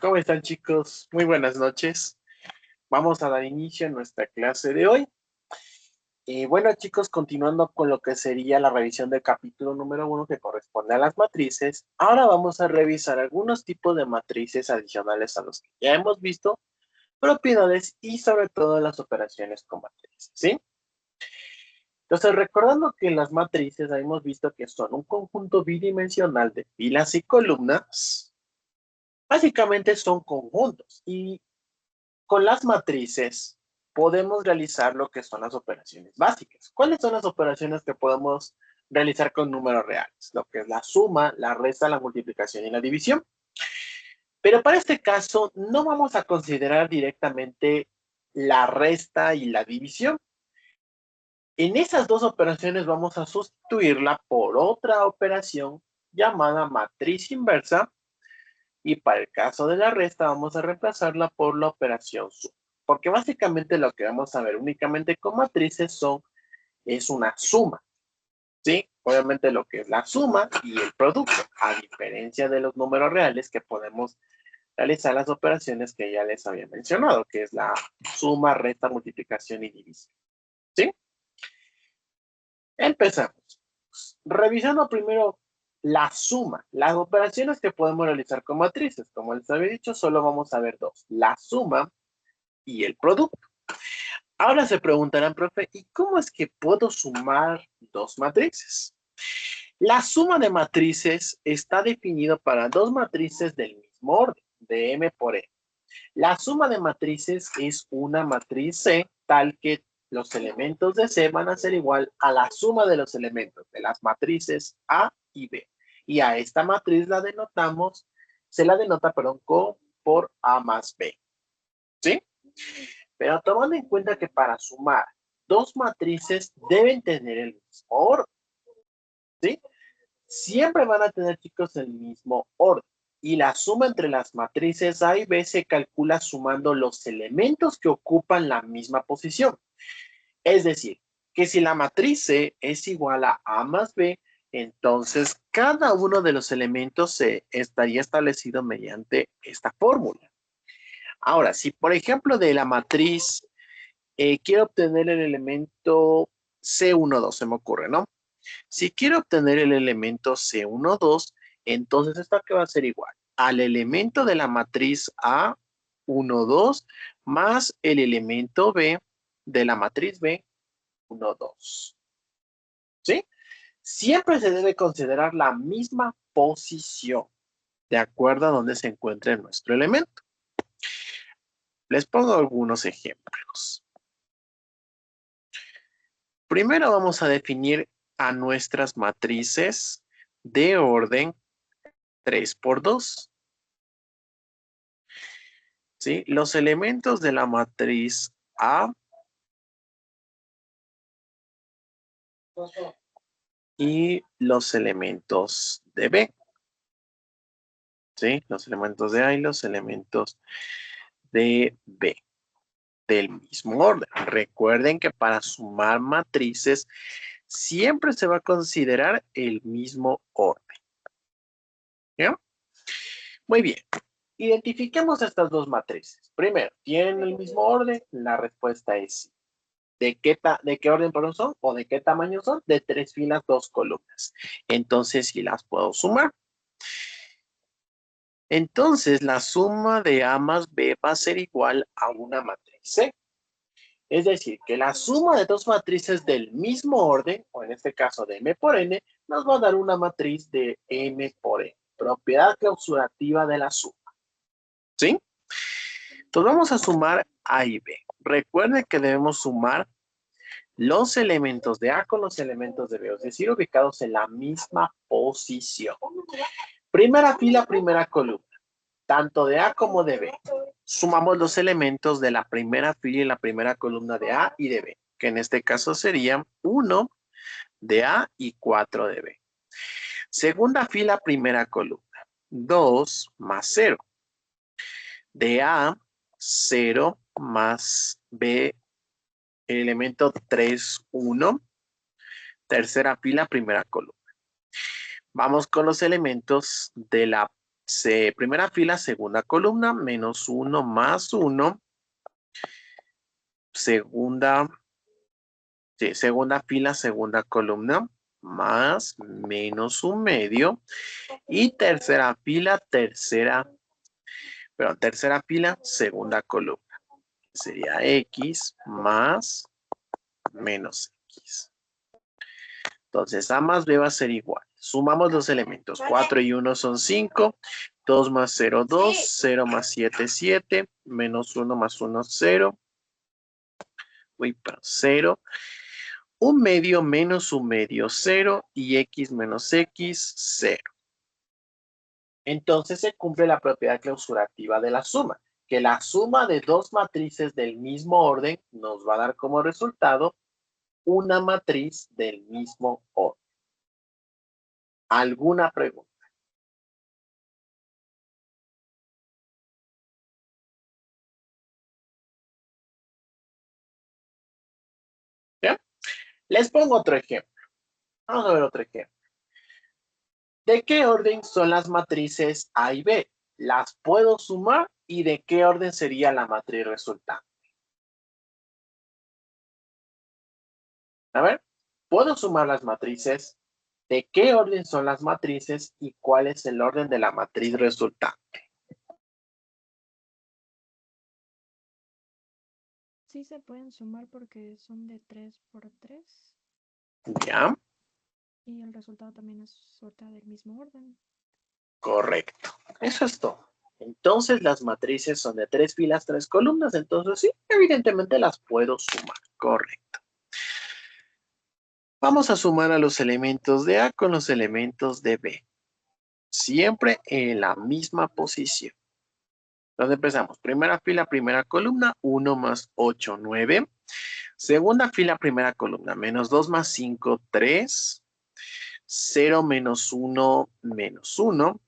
¿Cómo están, chicos? Muy buenas noches. Vamos a dar inicio a nuestra clase de hoy. Y bueno, chicos, continuando con lo que sería la revisión del capítulo número 1 que corresponde a las matrices, ahora vamos a revisar algunos tipos de matrices adicionales a los que ya hemos visto, propiedades y sobre todo las operaciones con matrices, ¿sí? Entonces, recordando que las matrices hemos visto que son un conjunto bidimensional de filas y columnas, básicamente son conjuntos y con las matrices podemos realizar lo que son las operaciones básicas. ¿Cuáles son las operaciones que podemos realizar con números reales? Lo que es la suma, la resta, la multiplicación y la división. Pero para este caso no vamos a considerar directamente la resta y la división. En esas dos operaciones vamos a sustituirla por otra operación llamada matriz inversa. Y para el caso de la resta, vamos a reemplazarla por la operación suma. Porque básicamente lo que vamos a ver únicamente con matrices es una suma. ¿Sí? Obviamente lo que es la suma y el producto, a diferencia de los números reales que podemos realizar las operaciones que ya les había mencionado, que es la suma, resta, multiplicación y división. ¿Sí? Empezamos. Revisando primero la suma, las operaciones que podemos realizar con matrices. Como les había dicho, solo vamos a ver dos, la suma y el producto. Ahora se preguntarán, profe, ¿y cómo es que puedo sumar dos matrices? La suma de matrices está definida para dos matrices del mismo orden, de M por E. La suma de matrices es una matriz C, tal que los elementos de C van a ser igual a la suma de los elementos de las matrices A y B. Y a esta matriz la denotamos, se la denota, perdón, por A más B. ¿Sí? Pero tomando en cuenta que para sumar dos matrices deben tener el mismo orden. ¿Sí? Siempre van a tener, chicos, el mismo orden. Y la suma entre las matrices A y B se calcula sumando los elementos que ocupan la misma posición. Es decir, que si la matriz C es igual a A más B, entonces cada uno de los elementos se estaría establecido mediante esta fórmula. Ahora, si por ejemplo de la matriz quiero obtener el elemento C12, se me ocurre, ¿no? Si quiero obtener el elemento C12, entonces esto que va a ser igual al elemento de la matriz A12 más el elemento B de la matriz B12. ¿Sí? Siempre se debe considerar la misma posición de acuerdo a donde se encuentre nuestro elemento. Les pongo algunos ejemplos. Primero vamos a definir a nuestras matrices de orden 3×2. ¿Sí? Los elementos de la matriz A y los elementos de B. ¿Sí? Los elementos de A y los elementos de B. Del mismo orden. Recuerden que para sumar matrices siempre se va a considerar el mismo orden. ¿Ya? Muy bien. Identifiquemos estas dos matrices. Primero, ¿tienen el mismo orden? La respuesta es sí. ¿De qué orden perdón, son? ¿O de qué tamaño son? De 3 filas, 2 columnas. Entonces, sí las puedo sumar. Entonces, la suma de A más B va a ser igual a una matriz C. Es decir, que la suma de dos matrices del mismo orden, o en este caso de M por N, nos va a dar una matriz de M por N. Propiedad clausurativa de la suma. ¿Sí? Entonces vamos a sumar A y B. Recuerden que debemos sumar los elementos de A con los elementos de B, es decir, ubicados en la misma posición. Primera fila, primera columna, tanto de A como de B. Sumamos los elementos de la primera fila y la primera columna de A y de B, que en este caso serían 1 de A y 4 de B. Segunda fila, primera columna, 2 más 0. De A, 0 más B, elemento 3, 1. Tercera fila, primera columna. Vamos con los elementos de la primera fila, segunda columna, menos 1 más 1. Segunda fila, segunda columna, más menos 1/2. Y tercera fila, tercera fila, segunda columna. Sería X más menos X. Entonces, A más B va a ser igual. Sumamos los elementos. 4 y 1 son 5. 2 más 0, 2. 0 más 7, 7. Menos 1 más 1, 0. Uy, pero 0. 1/2 menos 1/2, 0. Y X menos X, 0. Entonces se cumple la propiedad clausurativa de la suma, que la suma de dos matrices del mismo orden nos va a dar como resultado una matriz del mismo orden. ¿Alguna pregunta? ¿Ya? Les pongo otro ejemplo. Vamos a ver otro ejemplo. ¿De qué orden son las matrices A y B? ¿Las puedo sumar? ¿Y de qué orden sería la matriz resultante? A ver, ¿puedo sumar las matrices? ¿De qué orden son las matrices? ¿Y cuál es el orden de la matriz resultante? Sí se pueden sumar porque son de 3 por 3 ¿Ya? y el resultado también es suelta del mismo orden. Correcto. Eso es todo. Entonces las matrices son de 3 filas, 3 columnas. Entonces sí, evidentemente las puedo sumar. Correcto. Vamos a sumar a los elementos de A con los elementos de B. Siempre en la misma posición. Entonces empezamos. Primera fila, primera columna, 1 más 8, 9. Segunda fila, primera columna, menos 2 más 5, 3. 0 menos 1, menos 1.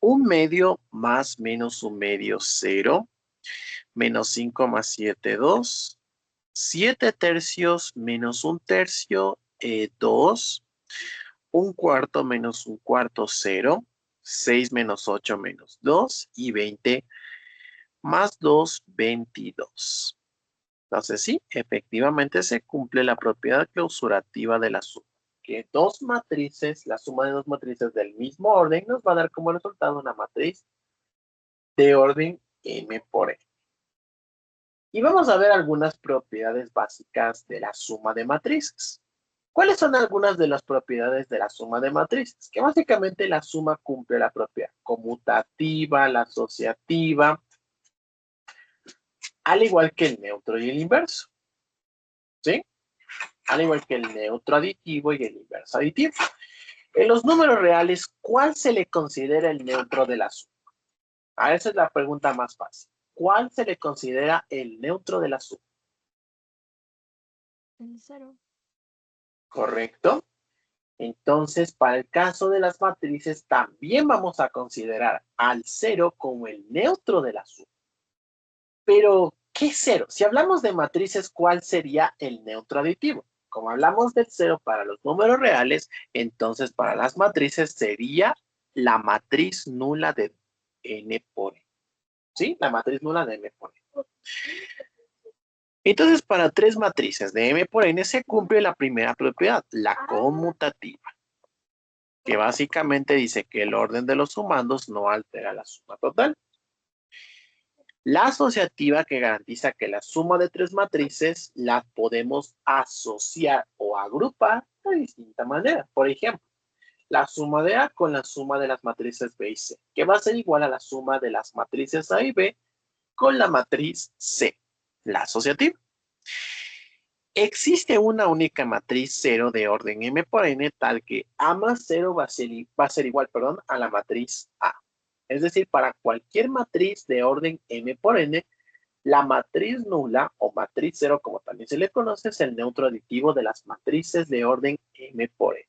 1/2 más menos 1/2, 0. Menos 5 más 7, 2. 7 tercios menos 1/3, 2. 1/4 menos 1/4, 0. 6 menos 8 menos 2. Y 20 más 2, 22. Entonces sí, efectivamente se cumple la propiedad clausurativa de la suma. Que dos matrices, la suma de dos matrices del mismo orden nos va a dar como resultado una matriz de orden M por N. Y vamos a ver algunas propiedades básicas de la suma de matrices. ¿Cuáles son algunas de las propiedades de la suma de matrices? Que básicamente la suma cumple la propiedad conmutativa, la asociativa, al igual que el neutro y el inverso. ¿Sí? Al igual que el neutro aditivo y el inverso aditivo. En los números reales, ¿cuál se le considera el neutro de la suma? Esa es la pregunta más fácil. ¿Cuál se le considera el neutro de la suma? El 0. ¿Correcto? Entonces, para el caso de las matrices, también vamos a considerar al 0 como el neutro de la suma. Pero, ¿qué 0? Si hablamos de matrices, ¿cuál sería el neutro aditivo? Como hablamos del 0 para los números reales, entonces para las matrices sería la matriz nula de n por n. ¿Sí? La matriz nula de m por n. Entonces, para tres matrices de m por n se cumple la primera propiedad, la conmutativa, que básicamente dice que el orden de los sumandos no altera la suma total. La asociativa, que garantiza que la suma de tres matrices la podemos asociar o agrupar de distinta manera. Por ejemplo, la suma de A con la suma de las matrices B y C, que va a ser igual a la suma de las matrices A y B con la matriz C, la asociativa. Existe una única matriz 0 de orden M por N tal que A más 0 va a ser igual, a la matriz A. Es decir, para cualquier matriz de orden M por N, la matriz nula o matriz 0, como también se le conoce, es el neutro aditivo de las matrices de orden M por N.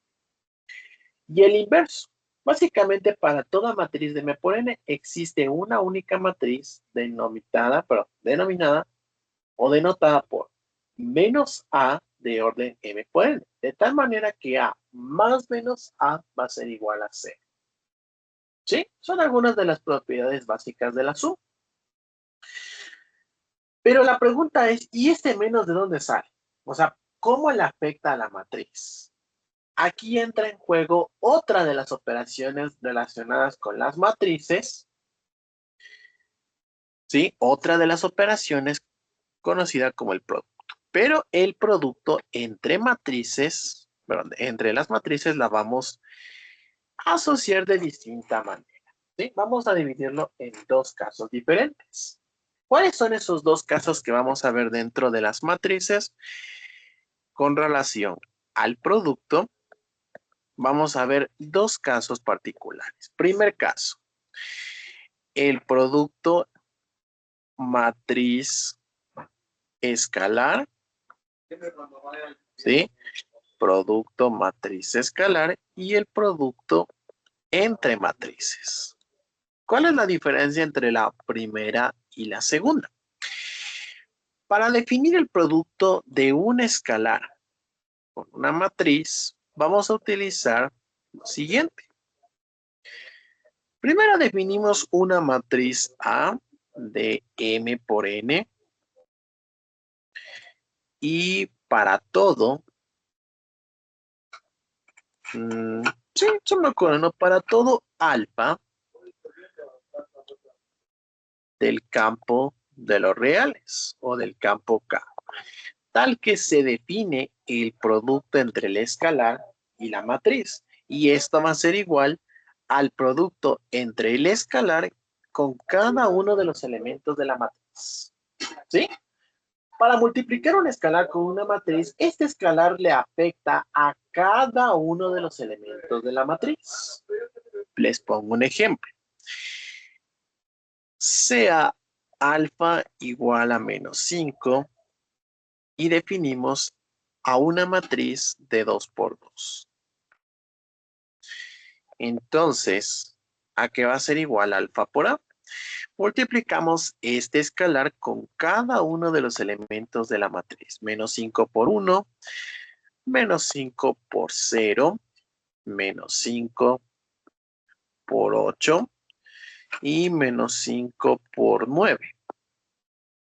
Y el inverso. Básicamente, para toda matriz de M por N existe una única matriz denominada o denotada por menos A de orden M por N. De tal manera que A más menos A va a ser igual a C. ¿Sí? Son algunas de las propiedades básicas de la suma. Pero la pregunta es, ¿y este menos de dónde sale? O sea, ¿cómo le afecta a la matriz? Aquí entra en juego otra de las operaciones relacionadas con las matrices, ¿sí? Otra de las operaciones conocida como el producto. Pero el producto entre matrices, perdón, entre las matrices la vamos a asociar de distinta manera, ¿sí? Vamos a dividirlo en dos casos diferentes. ¿Cuáles son esos dos casos que vamos a ver dentro de las matrices con relación al producto? Vamos a ver dos casos particulares. Primer caso, el producto matriz escalar, ¿sí? Producto matriz escalar y el producto entre matrices. ¿Cuál es la diferencia entre la primera y la segunda? Para definir el producto de un escalar con una matriz, vamos a utilizar lo siguiente. Primero definimos una matriz A de M por N y para todo, sí, se me ocurre, ¿no? Para todo alfa del campo de los reales o del campo K, tal que se define el producto entre el escalar y la matriz. Y esto va a ser igual al producto entre el escalar con cada uno de los elementos de la matriz. ¿Sí? Para multiplicar un escalar con una matriz, este escalar le afecta a cada uno de los elementos de la matriz. Les pongo un ejemplo. Sea alfa igual a menos 5 y definimos a una matriz de 2 por 2. Entonces, ¿a qué va a ser igual alfa por A? Multiplicamos este escalar con cada uno de los elementos de la matriz. Menos 5 por 1, menos 5 por 0, menos 5 por 8 y menos 5 por 9.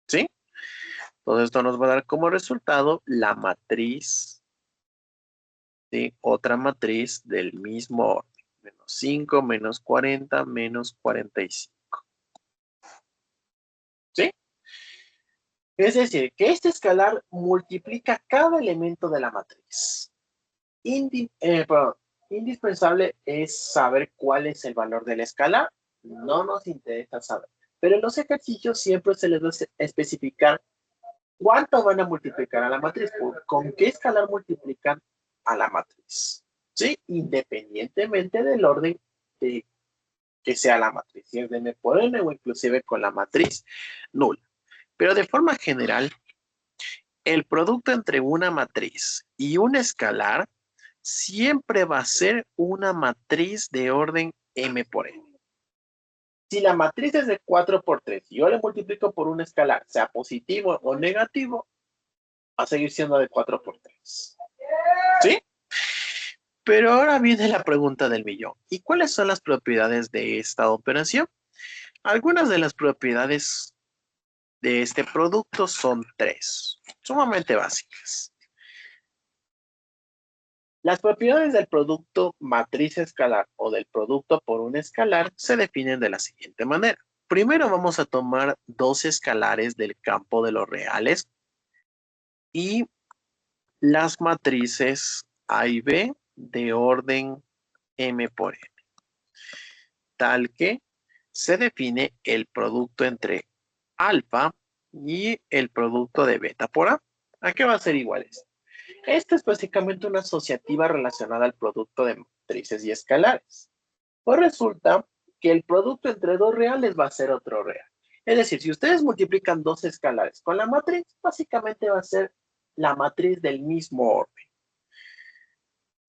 ¿Sí? Todo esto nos va a dar como resultado la matriz, ¿sí? Otra matriz del mismo orden. Menos 5, menos 40, menos 45. ¿Sí? Es decir, que este escalar multiplica cada elemento de la matriz. Indispensable es saber cuál es el valor del escalar. No nos interesa saber. Pero en los ejercicios siempre se les debe especificar cuánto van a multiplicar a la matriz. ¿Con qué escalar multiplican a la matriz? ¿Sí? Independientemente del orden de que sea la matriz. Si es de m por n o inclusive con la matriz nula. Pero de forma general, el producto entre una matriz y un escalar siempre va a ser una matriz de orden m por n. Si la matriz es de 4 por 3 y yo le multiplico por un escalar, sea positivo o negativo, va a seguir siendo de 4 por 3. ¿Sí? Pero ahora viene la pregunta del millón. ¿Y cuáles son las propiedades de esta operación? Algunas de las propiedades de este producto son tres, sumamente básicas. Las propiedades del producto matriz escalar o del producto por un escalar se definen de la siguiente manera. Primero vamos a tomar dos escalares del campo de los reales y las matrices A y B de orden M por N, tal que se define el producto entre alfa y el producto de beta por A. ¿A qué va a ser iguales? Esta es básicamente una asociativa relacionada al producto de matrices y escalares. Pues resulta que el producto entre dos reales va a ser otro real. Es decir, si ustedes multiplican dos escalares con la matriz, básicamente va a ser la matriz del mismo orden.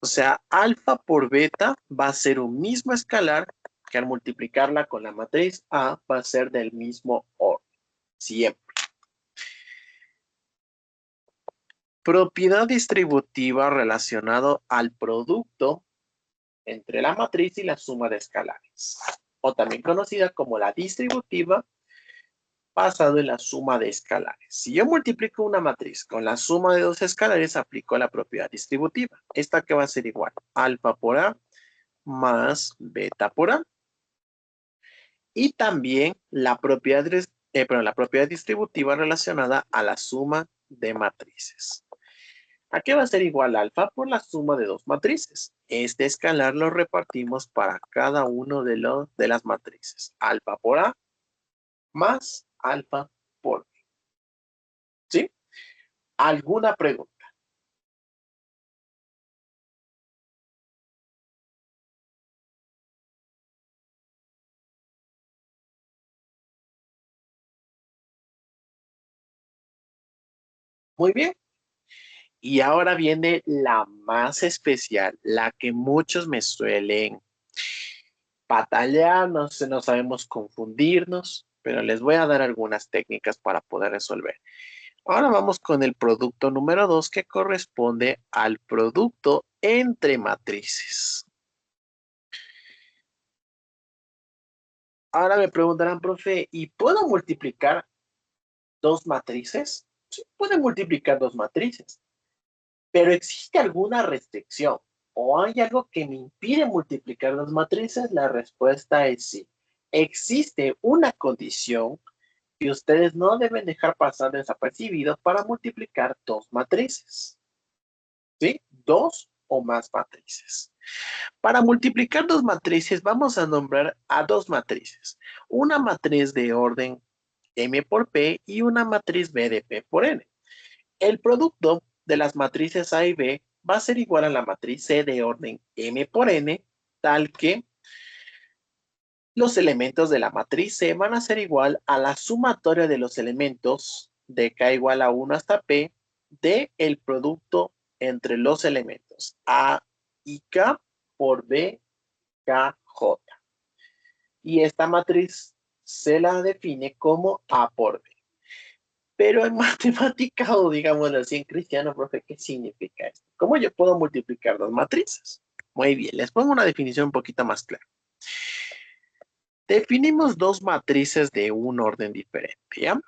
O sea, alfa por beta va a ser un mismo escalar que al multiplicarla con la matriz A va a ser del mismo orden. Siempre. Propiedad distributiva relacionado al producto entre la matriz y la suma de escalares, o también conocida como la distributiva basado en la suma de escalares. Si yo multiplico una matriz con la suma de dos escalares, aplico la propiedad distributiva. Esta que va a ser igual, alfa por A más beta por A. Y también la propiedad, la propiedad distributiva relacionada a la suma de matrices. ¿A qué va a ser igual alfa por la suma de dos matrices? Este escalar lo repartimos para cada uno de las matrices. Alfa por A más alfa por B. ¿Sí? ¿Alguna pregunta? Muy bien. Y ahora viene la más especial, la que muchos me suelen batallar, no sabemos confundirnos, pero les voy a dar algunas técnicas para poder resolver. Ahora vamos con el producto número 2 que corresponde al producto entre matrices. Ahora me preguntarán, profe, ¿y puedo multiplicar dos matrices? Sí, puede multiplicar dos matrices, pero ¿existe alguna restricción o hay algo que me impide multiplicar dos matrices? La respuesta es sí. Existe una condición que ustedes no deben dejar pasar desapercibido para multiplicar dos matrices. ¿Sí? Dos o más matrices. Para multiplicar dos matrices vamos a nombrar a dos matrices. Una matriz de orden M por P y una matriz B de P por N. El producto de las matrices A y B va a ser igual a la matriz C de orden M por N, tal que los elementos de la matriz C van a ser igual a la sumatoria de los elementos de K igual a 1 hasta P de el producto entre los elementos A y K por B, K, J. Y esta matriz se la define como A por B. Pero en matemática o digámoslo así en cristiano, profe, ¿qué significa esto? ¿Cómo yo puedo multiplicar dos matrices? Muy bien, les pongo una definición un poquito más clara. Definimos dos matrices de un orden diferente, ¿ya?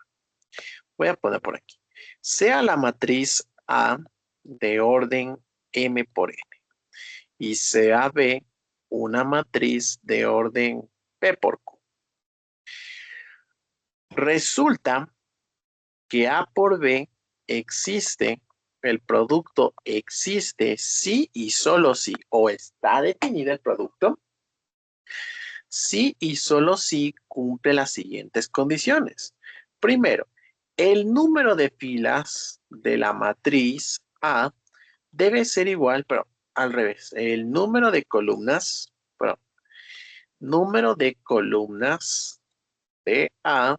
Voy a poner por aquí. Sea la matriz A de orden M por N y sea B una matriz de orden P por Q. Resulta que A por B existe, el producto existe si y solo si, o está definido el producto, si y solo si cumple las siguientes condiciones. Primero, el número de filas de la matriz A debe ser igual, pero al revés. El número de columnas, pero número de columnas de A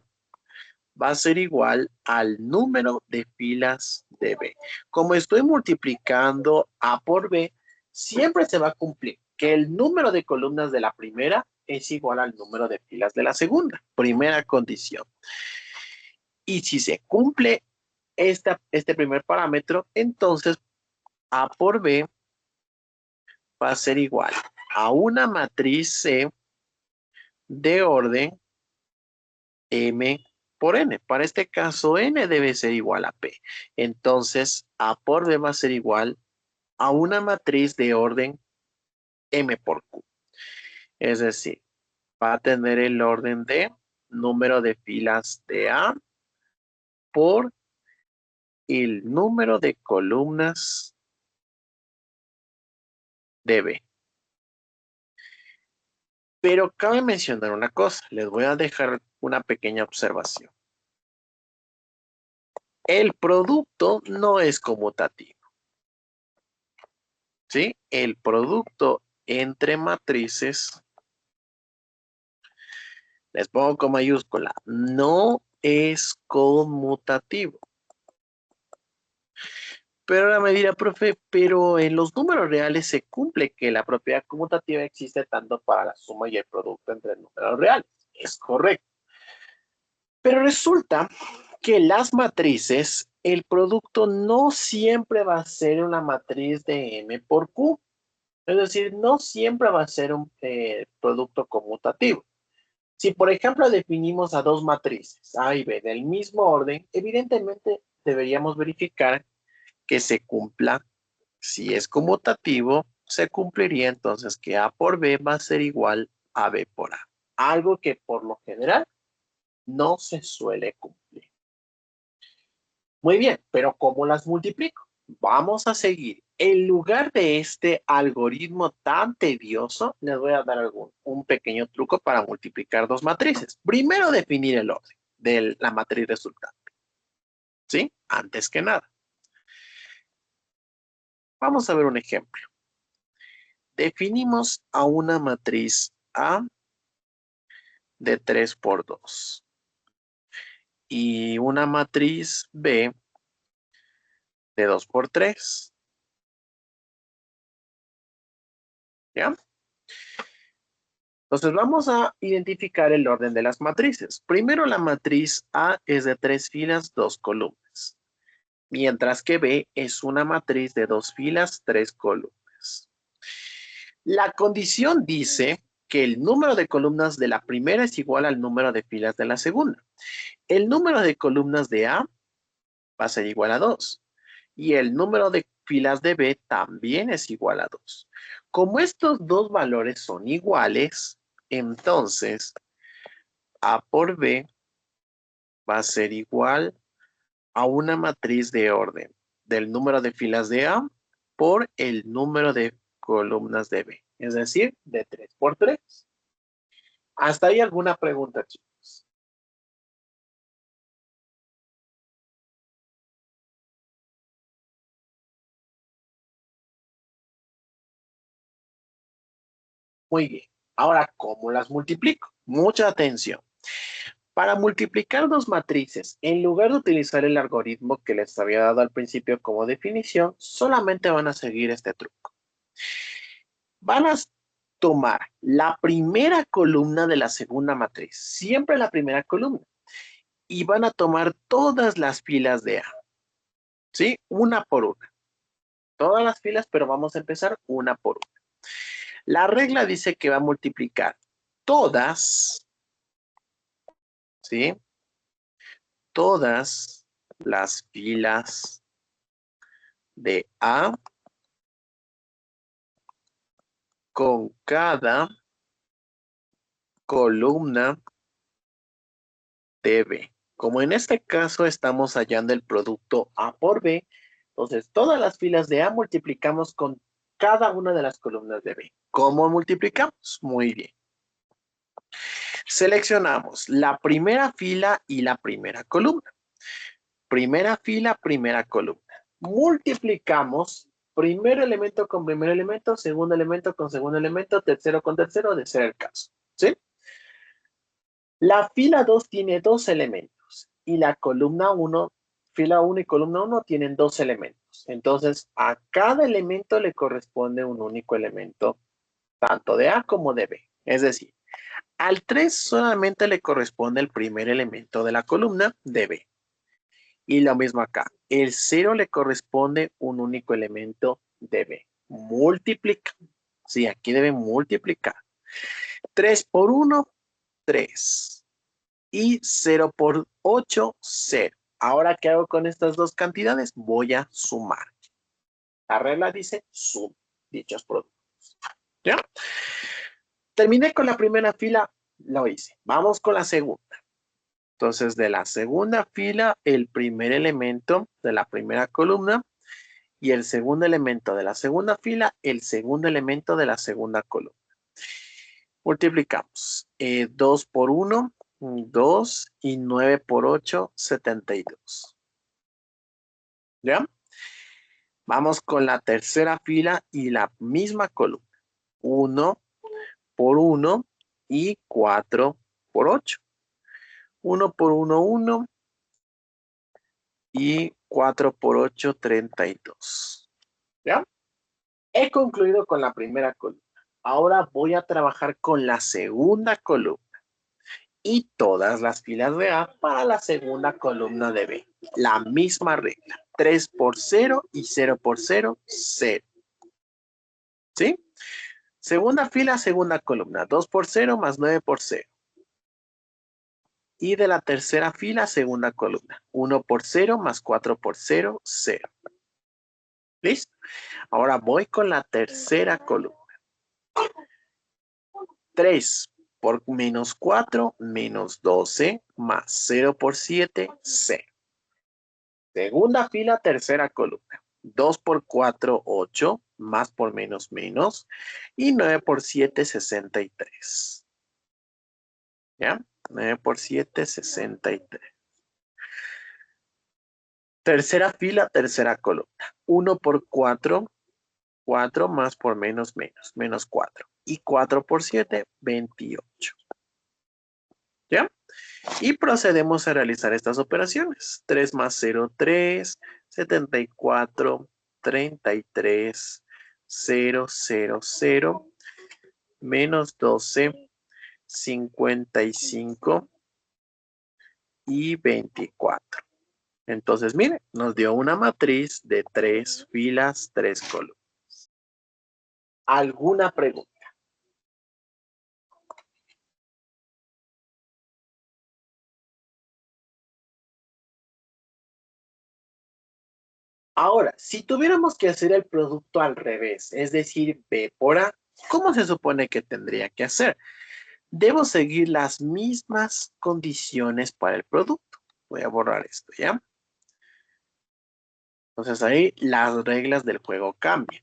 va a ser igual al número de filas de B. Como estoy multiplicando A por B, siempre se va a cumplir que el número de columnas de la primera es igual al número de filas de la segunda. Primera condición. Y si se cumple este primer parámetro, entonces A por B va a ser igual a una matriz C de orden M por N. Para este caso, N debe ser igual a P. Entonces, A por B va a ser igual a una matriz de orden M por Q. Es decir, va a tener el orden de número de filas de A por el número de columnas de B. Pero cabe mencionar una cosa. Les voy a dejar una pequeña observación. El producto no es conmutativo. ¿Sí? El producto entre matrices, les pongo con mayúscula, no es conmutativo. Pero ahora me dirá, profe, pero en los números reales se cumple que la propiedad conmutativa existe tanto para la suma y el producto entre números reales. Es correcto. Pero resulta que las matrices, el producto no siempre va a ser una matriz de M por Q. Es decir, no siempre va a ser un producto conmutativo. Si, por ejemplo, definimos a dos matrices, A y B, del mismo orden, evidentemente deberíamos verificar que se cumpla. Si es conmutativo, se cumpliría entonces que A por B va a ser igual a B por A. Algo que por lo general no se suele cumplir. Muy bien, pero ¿cómo las multiplico? Vamos a seguir. En lugar de este algoritmo tan tedioso, les voy a dar un pequeño truco para multiplicar dos matrices. Primero, definir el orden de la matriz resultante. ¿Sí? Antes que nada. Vamos a ver un ejemplo. Definimos a una matriz A de 3 por 2 y una matriz B de 2 por 3. ¿Ya? Entonces vamos a identificar el orden de las matrices. Primero la matriz A es de 3 filas, 2 columnas, mientras que B es una matriz de 2 filas, 3 columnas. La condición dice que el número de columnas de la primera es igual al número de filas de la segunda. El número de columnas de A va a ser igual a 2 y el número de filas de B también es igual a 2. Como estos dos valores son iguales, entonces A por B va a ser igual a una matriz de orden del número de filas de A por el número de columnas de B, es decir, de 3 por 3. ¿Hasta ahí alguna pregunta, chicos? Muy bien. Ahora, ¿cómo las multiplico? Mucha atención. Para multiplicar dos matrices, en lugar de utilizar el algoritmo que les había dado al principio como definición, solamente van a seguir este truco. Van a tomar la primera columna de la segunda matriz, siempre la primera columna, y van a tomar todas las filas de A, ¿sí? Una por una. Todas las filas, pero vamos a empezar una por una. La regla dice que va a multiplicar todas, ¿sí? Todas las filas de A con cada columna de B. Como en este caso estamos hallando el producto A por B, entonces todas las filas de A multiplicamos con cada una de las columnas de B. ¿Cómo multiplicamos? Muy bien. Seleccionamos la primera fila y la primera columna. Primera fila, primera columna. Multiplicamos primer elemento con primer elemento, segundo elemento con segundo elemento, tercero con tercero, de ser el caso. ¿Sí? La fila 2 tiene dos elementos y la columna 1, fila 1 y columna 1 tienen dos elementos. Entonces, a cada elemento le corresponde un único elemento, tanto de A como de B. Es decir, al 3 solamente le corresponde el primer elemento de la columna de B. Y lo mismo acá. El 0 le corresponde un único elemento de B. Multiplica. Sí, aquí debe multiplicar. 3 por 1, 3. Y 0 por 8, 0. Ahora, ¿qué hago con estas dos cantidades? Voy a sumar. La regla dice suma dichos productos. ¿Ya? Terminé con la primera fila, lo hice. Vamos con la segunda. Entonces, de la segunda fila, el primer elemento de la primera columna y el segundo elemento de la segunda fila, el segundo elemento de la segunda columna. Multiplicamos. 2 por 1, 2 y 9 por 8, 72. ¿Ya? Vamos con la tercera fila y la misma columna. 1 por 1 y 4 por 8. 1 por 1, 1 y 4 por 8, 32. ¿Ya? He concluido con la primera columna. Ahora voy a trabajar con la segunda columna y todas las filas de A para la segunda columna de B. La misma regla. 3 por 0 y 0 por 0, 0. ¿Sí? Segunda fila, segunda columna. 2 por 0 más 9 por 0. Y de la tercera fila, segunda columna. 1 por 0 más 4 por 0, 0. ¿Listo? Ahora voy con la tercera columna. 3 por menos 4, menos 12, más 0 por 7, 0. Segunda fila, tercera columna. 2 por 4, 8, más por menos, menos. Y 9 por 7, 63. ¿Ya? 9 por 7, 63. Tercera fila, tercera columna. 1 por 4, 4 más por menos, menos. Menos 4. Y 4 por 7, 28. ¿Ya? Y procedemos a realizar estas operaciones. 3 más 0, 3, 74, 33, 0, 0, 0, menos 12, 55 y 24. Entonces, mire, nos dio una matriz de 3 filas, 3 columnas. ¿Alguna pregunta? Ahora, si tuviéramos que hacer el producto al revés, es decir, B por A, ¿cómo se supone que tendría que hacer? Debo seguir las mismas condiciones para el producto. Voy a borrar esto, ¿ya? Entonces ahí las reglas del juego cambian.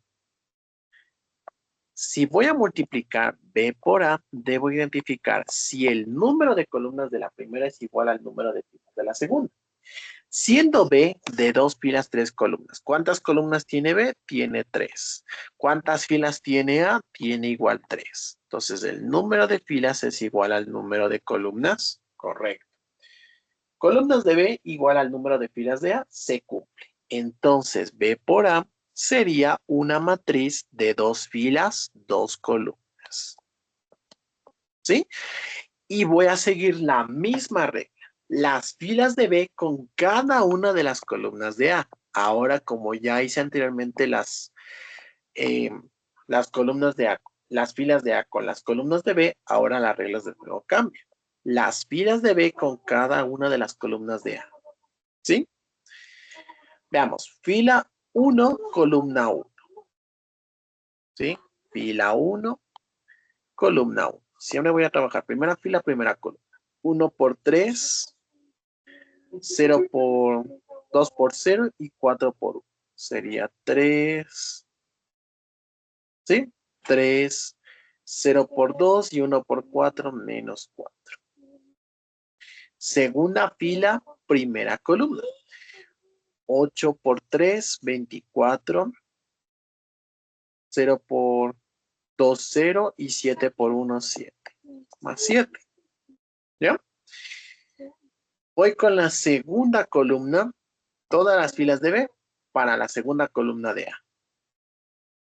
Si voy a multiplicar B por A, debo identificar si el número de columnas de la primera es igual al número de filas de la segunda. Siendo B de 2 filas, 3 columnas. ¿Cuántas columnas tiene B? Tiene 3. ¿Cuántas filas tiene A? Tiene igual 3. Entonces, ¿el número de filas es igual al número de columnas? Correcto. Columnas de B igual al número de filas de A, se cumple. Entonces, B por A sería una matriz de 2 filas, 2 columnas. ¿Sí? Y voy a seguir la misma regla. Las filas de B con cada una de las columnas de A. Ahora, como ya hice anteriormente las columnas de A, las filas de A con las columnas de B, ahora las reglas del juego cambian. Las filas de B con cada una de las columnas de A. ¿Sí? Veamos, fila 1, columna 1. ¿Sí? Fila 1, columna 1. Siempre voy a trabajar primera fila, primera columna. 1 por 3, 0 por 2 por 0 y 4 por 1. Sería 3, ¿sí? 3, 0 por 2 y 1 por 4, menos 4. Segunda fila, primera columna. 8 por 3, 24. 0 por 2, 0 y 7 por 1, 7. Más 7. ¿Ya? Voy con la segunda columna. Todas las filas de B para la segunda columna de A.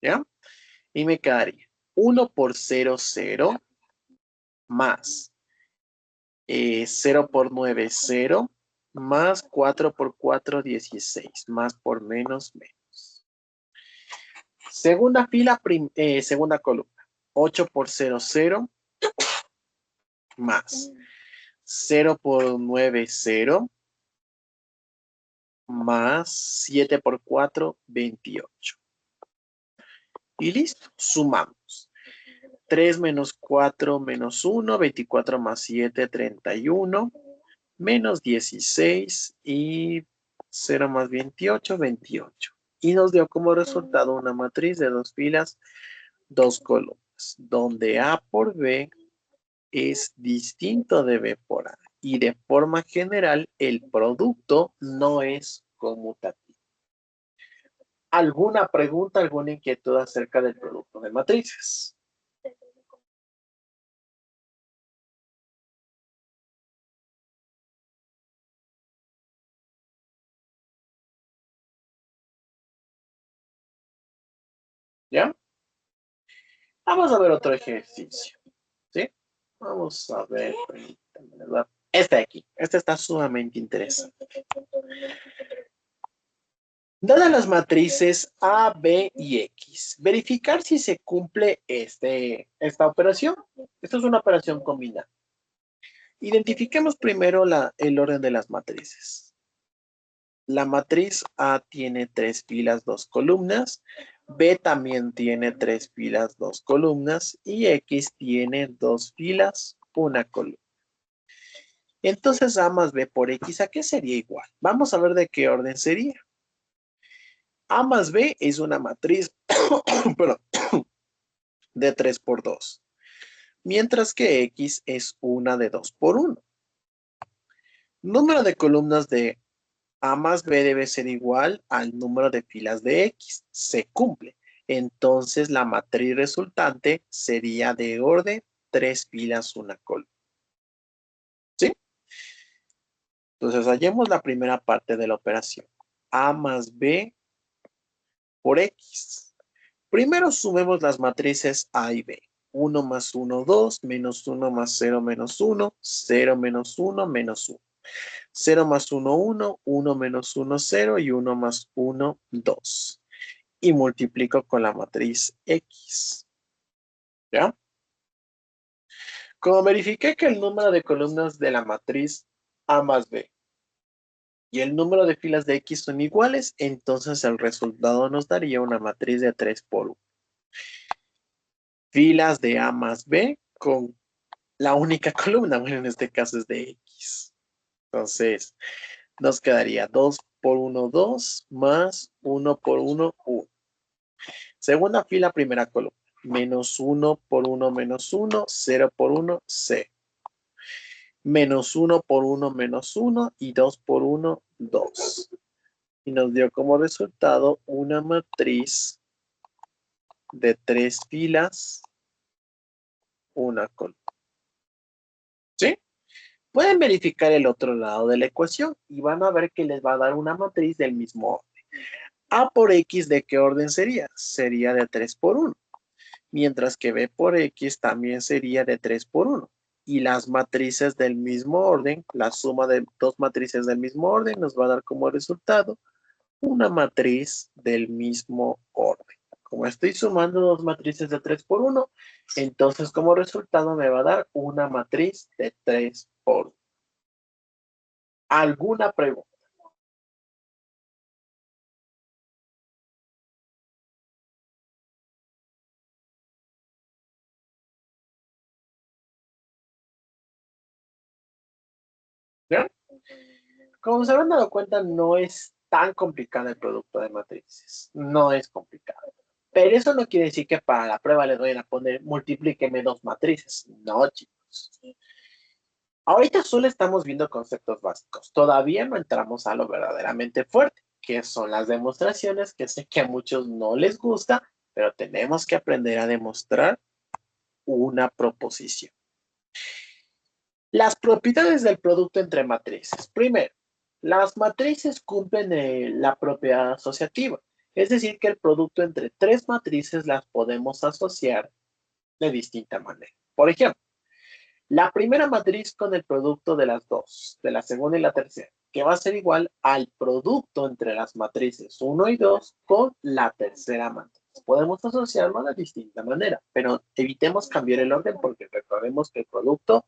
¿Ya? Y me quedaría 1 por 0, 0. Más 0 por 9, 0. Más 4 por 4, 16. Más por menos, menos. Segunda fila, segunda columna. 8 por 0, 0. Más 0 por 9, 0. Más 7 por 4, 28. Y listo, sumamos. 3 menos 4 menos 1, 24 más 7, 31, menos 16 y 0 más 28, 28. Y nos dio como resultado una matriz de 2 filas, 2 columnas, donde A por B es distinto de B por A. Y de forma general, el producto no es conmutativo. ¿Alguna pregunta, alguna inquietud acerca del producto de matrices? ¿Ya? Vamos a ver otro ejercicio. ¿Sí? Vamos a ver. ¿Verdad? Este de aquí. Este está sumamente interesante. Dadas las matrices A, B y X, verificar si se cumple esta operación. Esto es una operación combinada. Identifiquemos primero el orden de las matrices. La matriz A tiene 3 filas, 2 columnas. B también tiene 3 filas, 2 columnas. Y X tiene 2 filas, 1 columna. Entonces A más B por X, ¿a qué sería igual? Vamos a ver de qué orden sería. A más B es una matriz perdón, de 3 por 2, mientras que X es una de 2 por 1. Número de columnas de A más B debe ser igual al número de filas de X. Se cumple. Entonces la matriz resultante sería de orden 3 filas, 1 columna. ¿Sí? Entonces hallemos la primera parte de la operación. A más B por X. Primero sumemos las matrices A y B. 1 más 1, 2, menos 1 más 0, menos 1, 0 menos 1, menos 1. 0 más 1, 1, 1 menos 1, 0 y 1 más 1, 2. Y multiplico con la matriz X. ¿Ya? Como verifiqué que el número de columnas de la matriz A más B y el número de filas de X son iguales, entonces el resultado nos daría una matriz de 3 por 1. Filas de A más B con la única columna, bueno, en este caso es de X. Entonces, nos quedaría 2 por 1, 2, más 1 por 1, 1. Segunda fila, primera columna. Menos 1 por 1, menos 1, 0 por 1, 0. Menos 1 por 1, menos 1 y 2 por 1, 2. Y nos dio como resultado una matriz de 3 filas, una columna. ¿Sí? Pueden verificar el otro lado de la ecuación y van a ver que les va a dar una matriz del mismo orden. A por X, ¿de qué orden sería? Sería de 3 por 1. Mientras que B por X también sería de 3 por 1. Y las matrices del mismo orden, la suma de dos matrices del mismo orden nos va a dar como resultado una matriz del mismo orden. Como estoy sumando dos matrices de 3 por 1, entonces como resultado me va a dar una matriz de 3 por 1. ¿Alguna pregunta? ¿Ya? Como se habrán dado cuenta, no es tan complicado el producto de matrices. No es complicado. Pero eso no quiere decir que para la prueba les vayan a poner multiplíqueme dos matrices. No, chicos. Ahorita solo estamos viendo conceptos básicos. Todavía no entramos a lo verdaderamente fuerte, que son las demostraciones, que sé que a muchos no les gusta, pero tenemos que aprender a demostrar una proposición. Las propiedades del producto entre matrices. Primero, las matrices cumplen la propiedad asociativa, es decir, que el producto entre tres matrices las podemos asociar de distinta manera. Por ejemplo, la primera matriz con el producto de las dos, de la segunda y la tercera, que va a ser igual al producto entre las matrices 1 y 2 con la tercera matriz. Podemos asociarlo de distinta manera, pero evitemos cambiar el orden porque recordemos que el producto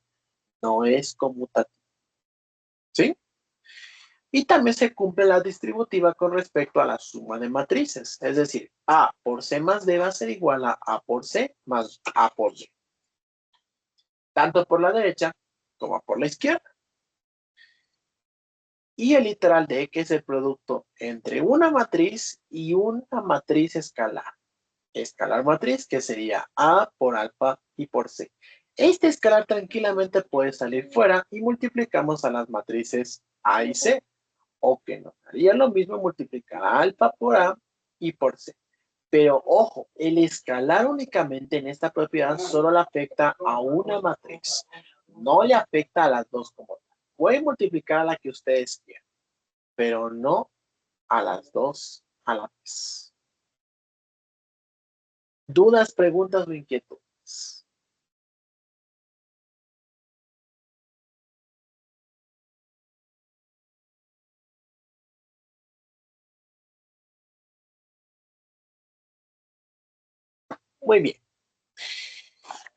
no es conmutativo. ¿Sí? Y también se cumple la distributiva con respecto a la suma de matrices. Es decir, A por C más D va a ser igual a A por C más A por D. Tanto por la derecha como por la izquierda. Y el literal de que es el producto entre una matriz y una matriz escalar. Escalar matriz que sería A por alfa y por C. Este escalar tranquilamente puede salir fuera y multiplicamos a las matrices A y C. O que nos haría lo mismo multiplicar a alfa por A y por C. Pero ojo, el escalar únicamente en esta propiedad solo le afecta a una matriz. No le afecta a las dos como tal. Pueden multiplicar a la que ustedes quieran, pero no a las dos a la vez. ¿Dudas, preguntas o inquietudes? Muy bien.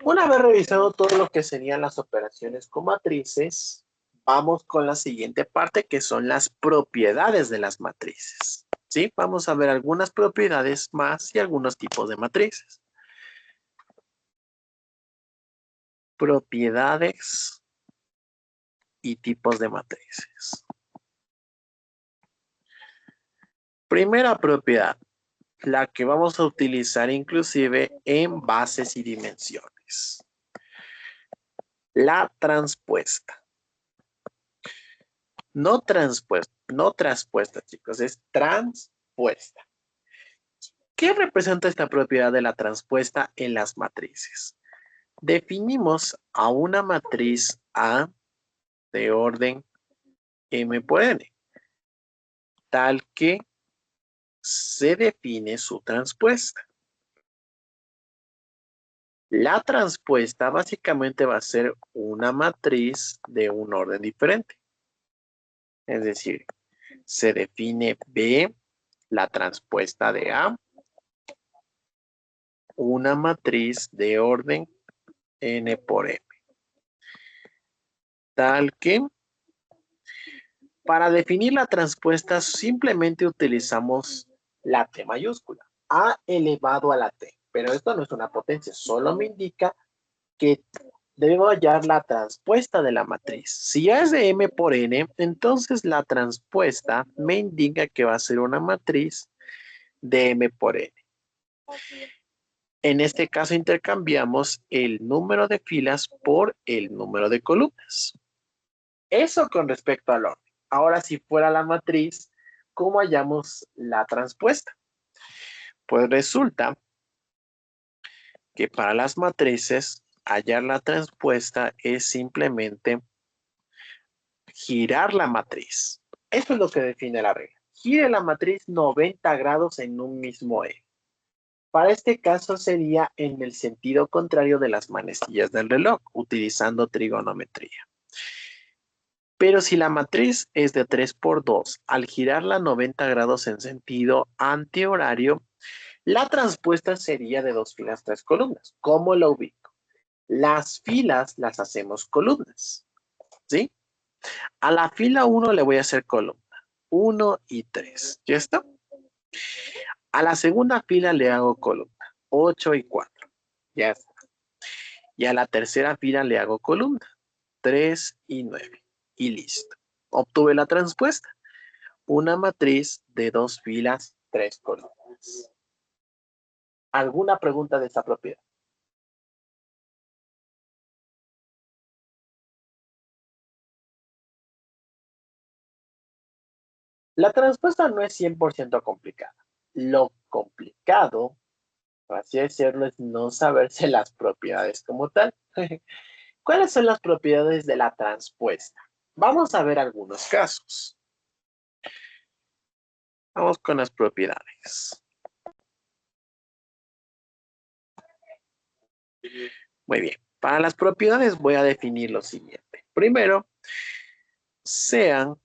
Una vez revisado todo lo que serían las operaciones con matrices, vamos con la siguiente parte, que son las propiedades de las matrices. ¿Sí? Vamos a ver algunas propiedades más y algunos tipos de matrices. Propiedades y tipos de matrices. Primera propiedad, la que vamos a utilizar inclusive en bases y dimensiones. La transpuesta. No transpuesta, chicos, es transpuesta. ¿Qué representa esta propiedad de la transpuesta en las matrices? Definimos a una matriz A de orden M por N, tal que se define su transpuesta. La transpuesta básicamente va a ser una matriz de un orden diferente. Es decir, se define B, la transpuesta de A, una matriz de orden N por M. Tal que para definir la transpuesta simplemente utilizamos la T mayúscula, A elevado a la T. Pero esto no es una potencia, solo me indica que debo hallar la transpuesta de la matriz. Si ya es de M por N, entonces la transpuesta me indica que va a ser una matriz de M por N. En este caso intercambiamos el número de filas por el número de columnas. Eso con respecto al orden. Ahora, si fuera la matriz, ¿cómo hallamos la transpuesta? Pues resulta que para las matrices, hallar la transpuesta es simplemente girar la matriz. Eso es lo que define la regla. Gire la matriz 90 grados en un mismo eje. Para este caso sería en el sentido contrario de las manecillas del reloj, utilizando trigonometría. Pero si la matriz es de 3 por 2, al girarla 90 grados en sentido antihorario, la transpuesta sería de 2 filas, 3 columnas. ¿Cómo lo ubico? Las filas las hacemos columnas, ¿sí? A la fila 1 le voy a hacer columna. 1 y 3. ¿Ya está? A la segunda fila le hago columna. 8 y 4. Ya está. Y a la tercera fila le hago columna. 3 y 9. Y listo. Obtuve la transpuesta. Una matriz de 2 filas, 3 columnas. ¿Alguna pregunta de esta propiedad? La transpuesta no es 100% complicada. Lo complicado, por así decirlo, es no saberse las propiedades como tal. ¿Cuáles son las propiedades de la transpuesta? Vamos a ver algunos casos. Vamos con las propiedades. Muy bien. Para las propiedades voy a definir lo siguiente. Primero, sean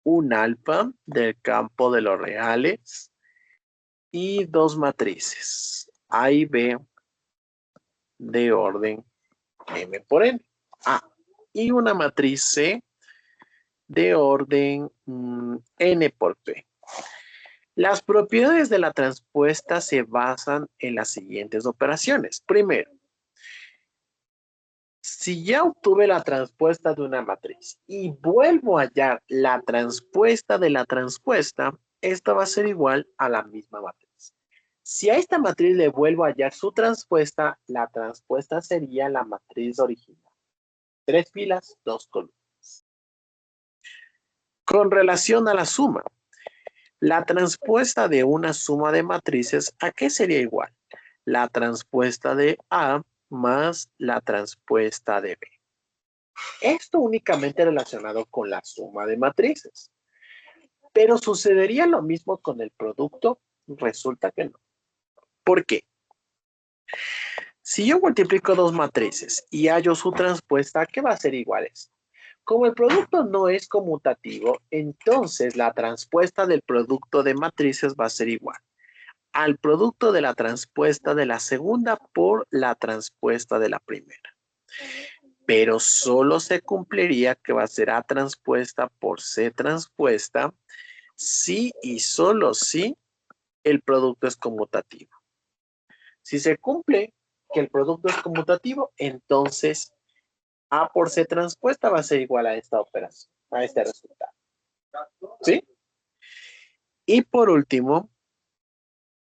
un alfa del campo de los reales y dos matrices, A y B de orden M por N. Y una matriz C de orden N por P. Las propiedades de la transpuesta se basan en las siguientes operaciones. Primero, si ya obtuve la transpuesta de una matriz y vuelvo a hallar la transpuesta de la transpuesta, esta va a ser igual a la misma matriz. Si a esta matriz le vuelvo a hallar su transpuesta, la transpuesta sería la matriz original. 3 filas, 2 columnas. Con relación a la suma, la transpuesta de una suma de matrices, ¿a qué sería igual? La transpuesta de A más la transpuesta de B. Esto únicamente relacionado con la suma de matrices. Pero ¿sucedería lo mismo con el producto? Resulta que no. ¿Por qué? Si yo multiplico dos matrices y hallo su transpuesta, ¿qué va a ser igual esto? Como el producto no es conmutativo, entonces la transpuesta del producto de matrices va a ser igual al producto de la transpuesta de la segunda por la transpuesta de la primera. Pero solo se cumpliría que va a ser A transpuesta por C transpuesta si y solo si el producto es conmutativo. Si se cumple que el producto es conmutativo, entonces A por C transpuesta va a ser igual a esta operación, a este resultado. ¿Sí? Y por último,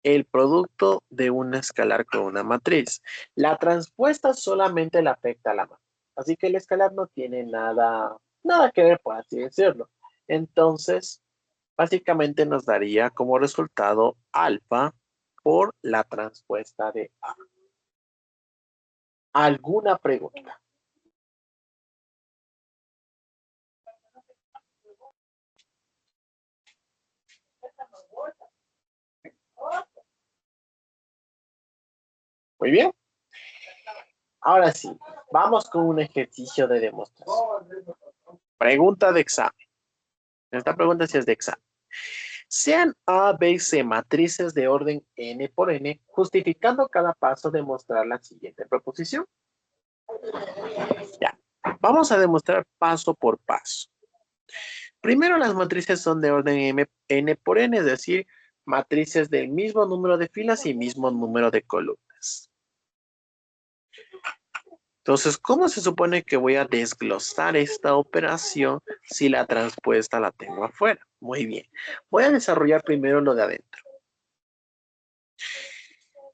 el producto de un escalar con una matriz. La transpuesta solamente le afecta a la matriz. Así que el escalar no tiene nada que ver, por así decirlo. Entonces, básicamente nos daría como resultado alfa por la transpuesta de A. ¿Alguna pregunta? Muy bien. Ahora sí, vamos con un ejercicio de demostración. Pregunta de examen. Esta pregunta sí es de examen. Sean A, B y C matrices de orden n por n, justificando cada paso de mostrar la siguiente proposición. Ya, vamos a demostrar paso por paso. Primero, las matrices son de orden n por n, es decir, matrices del mismo número de filas y mismo número de columnas. Entonces, ¿cómo se supone que voy a desglosar esta operación si la transpuesta la tengo afuera? Muy bien. Voy a desarrollar primero lo de adentro.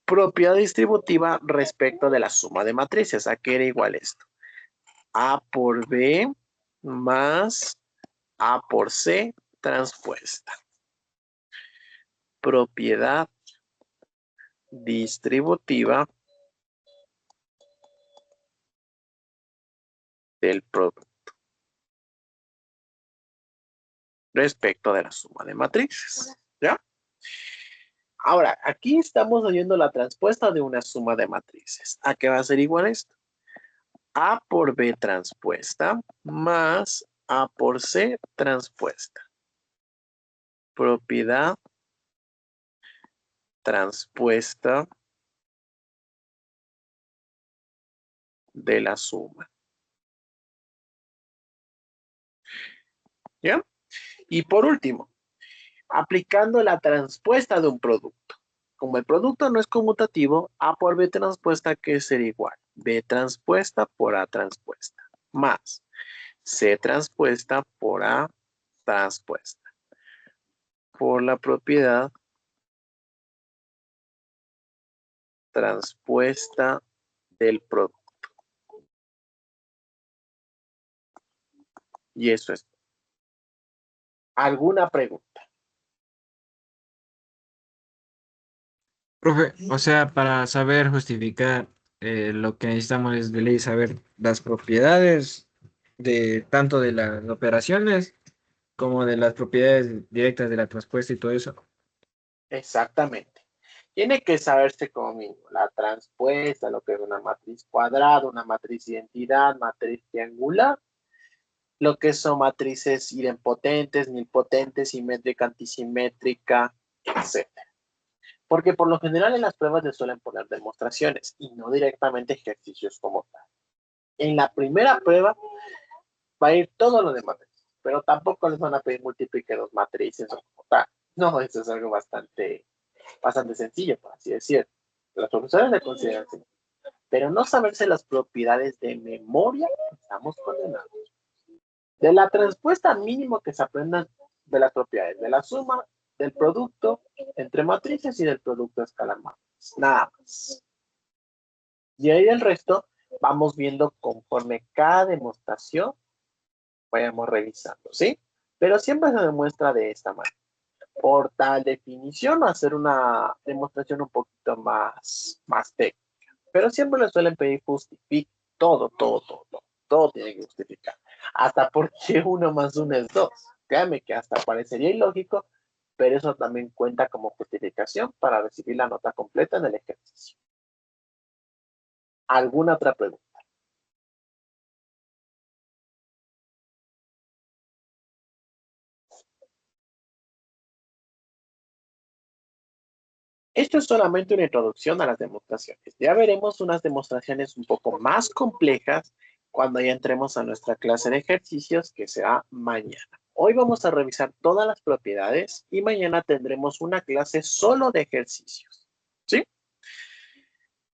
Propiedad distributiva respecto de la suma de matrices. ¿A qué era igual esto? A por B más A por C transpuesta. Propiedad distributiva del producto respecto de la suma de matrices. ¿Ya? Ahora, aquí estamos oyendo la transpuesta de una suma de matrices. ¿A qué va a ser igual esto? A por B transpuesta más A por C transpuesta. Propiedad transpuesta de la suma. ¿Ya? Y por último, aplicando la transpuesta de un producto. Como el producto no es conmutativo, A por B transpuesta, que sería igual. B transpuesta por A transpuesta. Más C transpuesta por A transpuesta. Por la propiedad transpuesta del producto. Y eso es. ¿Alguna pregunta? Profe, o sea, para saber justificar lo que necesitamos es de ley saber las propiedades de tanto de las operaciones como de las propiedades directas de la transpuesta y todo eso. Exactamente. Tiene que saberse como mínimo la transpuesta, lo que es una matriz cuadrada, una matriz identidad, matriz triangular, lo que son matrices idempotentes, nilpotentes, simétrica, antisimétrica, etcétera. Porque por lo general en las pruebas les suelen poner demostraciones y no directamente ejercicios como tal. En la primera prueba va a ir todo lo de matrices, pero tampoco les van a pedir multiplique dos matrices o como tal. No, eso es algo bastante sencillo, por así decirlo. Los profesores le consideran sencillo. Pero no saberse las propiedades de memoria, estamos condenados. De la transpuesta mínimo que se aprendan de las propiedades, de la suma, del producto entre matrices y del producto escalar matriz. Nada más. Y ahí el resto vamos viendo conforme cada demostración vayamos revisando, ¿sí? Pero siempre se demuestra de esta manera. Por tal definición, hacer una demostración un poquito más técnica. Pero siempre le suelen pedir justificar todo tiene que justificar. Hasta porque 1 más 1 es 2. Créanme que hasta parecería ilógico, pero eso también cuenta como justificación para recibir la nota completa en el ejercicio. ¿Alguna otra pregunta? Esto es solamente una introducción a las demostraciones. Ya veremos unas demostraciones un poco más complejas cuando ya entremos a nuestra clase de ejercicios, que será mañana. Hoy vamos a revisar todas las propiedades y mañana tendremos una clase solo de ejercicios. ¿Sí?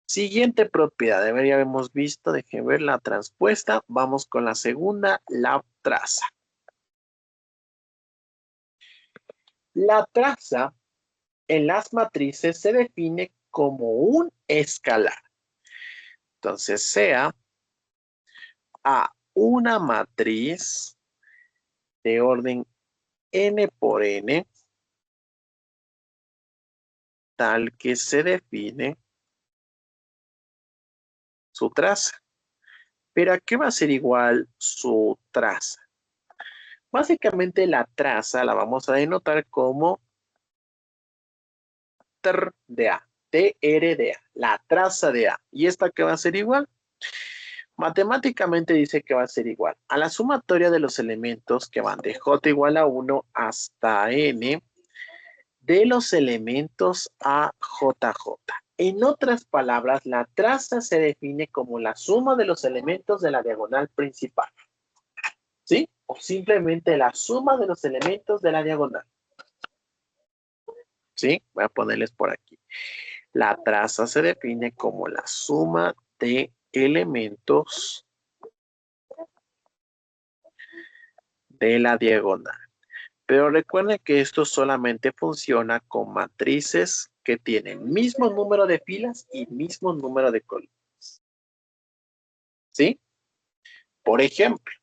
Siguiente propiedad. A ver, ya hemos visto, déjenme ver la transpuesta. Vamos con la segunda, la traza. La traza en las matrices se define como un escalar. Entonces, sea a una matriz de orden n por n, tal que se define su traza. ¿Pero a qué va a ser igual su traza? Básicamente la traza la vamos a denotar como TR de A, TR de A, la traza de A. ¿Y esta qué va a ser igual? Matemáticamente dice que va a ser igual a la sumatoria de los elementos que van de j igual a 1 hasta n de los elementos a jj. En otras palabras, la traza se define como la suma de los elementos de la diagonal principal. ¿Sí? O simplemente la suma de los elementos de la diagonal. ¿Sí? Voy a ponerles por aquí. La traza se define como la suma de elementos de la diagonal. Pero recuerden que esto solamente funciona con matrices que tienen mismo número de filas y mismo número de columnas. ¿Sí? Por ejemplo,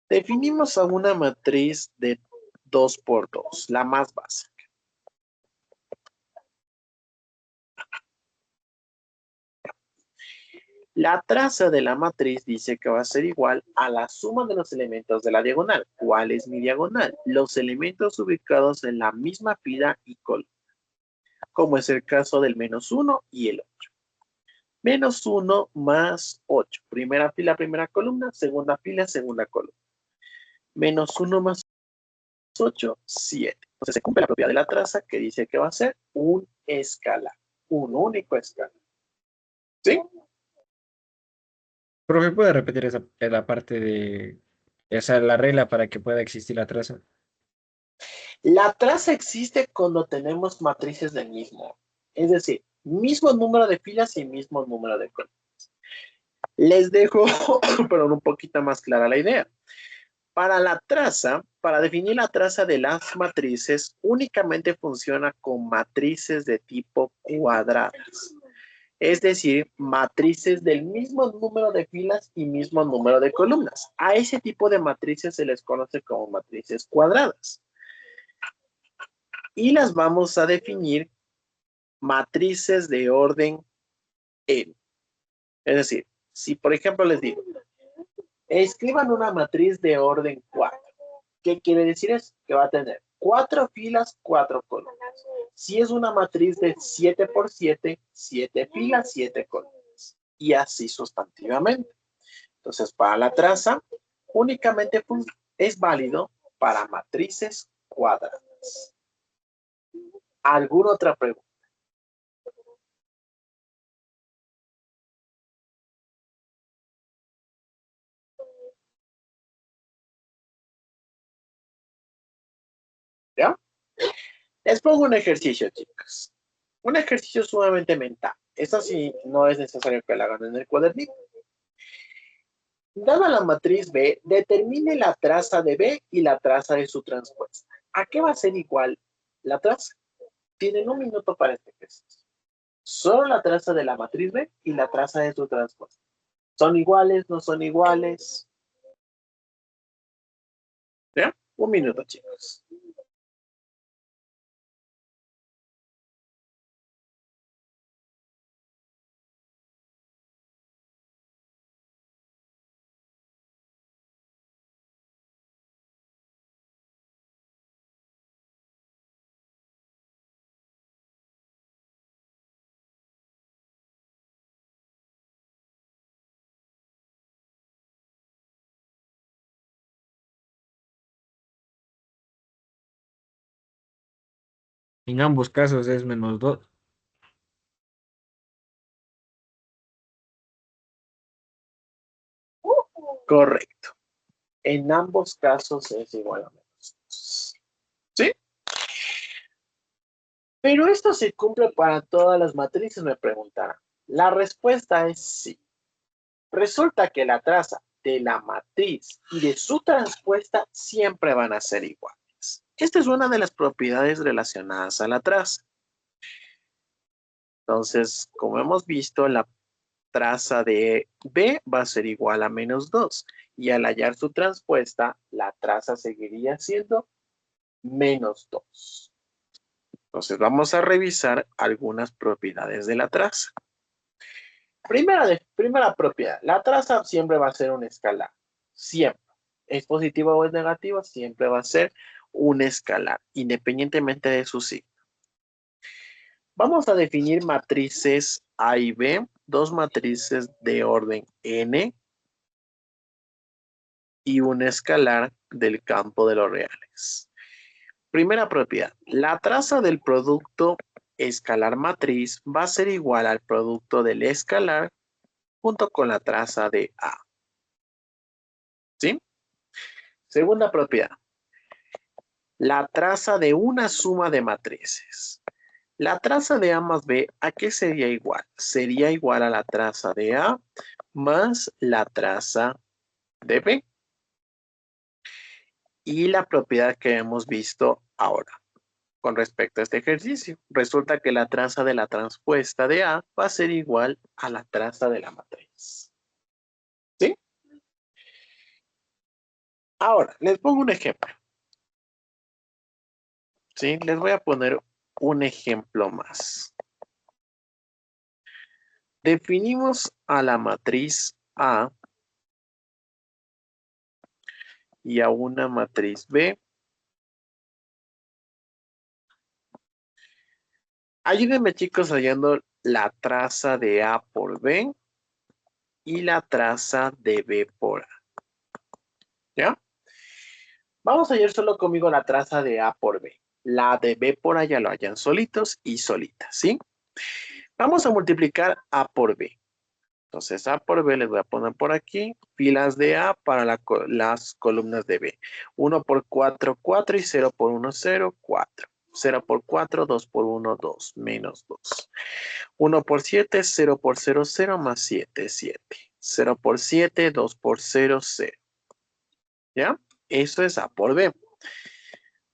definimos a una matriz de 2 por 2, la más básica. La traza de la matriz dice que va a ser igual a la suma de los elementos de la diagonal. ¿Cuál es mi diagonal? Los elementos ubicados en la misma fila y columna, como es el caso del -1 y el 8. -1 más 8. Primera fila, primera columna. Segunda fila, segunda columna. -1 más 8, 7. Entonces se cumple la propiedad de la traza que dice que va a ser un escalar. Un único escalar. ¿Sí? Profe, ¿puede repetir la parte de esa la regla para que pueda existir la traza? La traza existe cuando tenemos matrices del mismo. Es decir, mismo número de filas y mismo número de columnas. Les dejo, perdón, un poquito más clara la idea. Para la traza, para definir la traza de las matrices, únicamente funciona con matrices de tipo cuadradas. Es decir, matrices del mismo número de filas y mismo número de columnas. A ese tipo de matrices se les conoce como matrices cuadradas. Y las vamos a definir matrices de orden n. Es decir, si por ejemplo les digo, escriban una matriz de orden 4. ¿Qué quiere decir eso? Que va a tener 4 filas, 4 columnas. Si es una matriz de 7 por 7, 7 filas, 7 columnas. Y así sustantivamente. Entonces, para la traza, únicamente es válido para matrices cuadradas. ¿Alguna otra pregunta? ¿Ya? Les pongo un ejercicio, chicos. Un ejercicio sumamente mental. Eso sí, no es necesario que lo hagan en el cuadernito. Dada la matriz B, determine la traza de B y la traza de su transpuesta. ¿A qué va a ser igual la traza? Tienen un minuto para este ejercicio. Solo la traza de la matriz B y la traza de su transpuesta. ¿Son iguales? ¿No son iguales? ¿Ya? Un minuto, chicos. En ambos casos es -2. Correcto. En ambos casos es igual a -2. ¿Sí? Pero esto se cumple para todas las matrices, me preguntarán. La respuesta es sí. Resulta que la traza de la matriz y de su transpuesta siempre van a ser iguales. Esta es una de las propiedades relacionadas a la traza. Entonces, como hemos visto, la traza de B va a ser igual a -2. Y al hallar su transpuesta, la traza seguiría siendo -2. Entonces, vamos a revisar algunas propiedades de la traza. Primera propiedad, la traza siempre va a ser un escalar. Siempre. ¿Es positiva o es negativa? Siempre va a ser un escalar, independientemente de su signo. Vamos a definir matrices A y B, dos matrices de orden n y un escalar del campo de los reales. Primera propiedad, la traza del producto escalar matriz va a ser igual al producto del escalar junto con la traza de A. ¿Sí? Segunda propiedad, la traza de una suma de matrices. La traza de A más B, ¿a qué sería igual? Sería igual a la traza de A más la traza de B. Y la propiedad que hemos visto ahora con respecto a este ejercicio. Resulta que la traza de la transpuesta de A va a ser igual a la traza de la matriz. ¿Sí? Ahora, les pongo un ejemplo. ¿Sí? Les voy a poner un ejemplo más. Definimos a la matriz A y a una matriz B. Ayúdenme, chicos, hallando la traza de A por B y la traza de B por A. ¿Ya? Vamos a hallar solo conmigo la traza de A por B. La de B por A ya lo hallan solitos y solitas, ¿sí? Vamos a multiplicar A por B. Entonces, A por B les voy a poner por aquí filas de A para las columnas de B. 1 por 4, 4 y 0 por 1, 0, 4. 0 por 4, 2 por 1, 2, menos 2. 1 por 7, 0 por 0, 0 más 7, 7. 0 por 7, 2 por 0, 0. ¿Ya? Eso es A por B.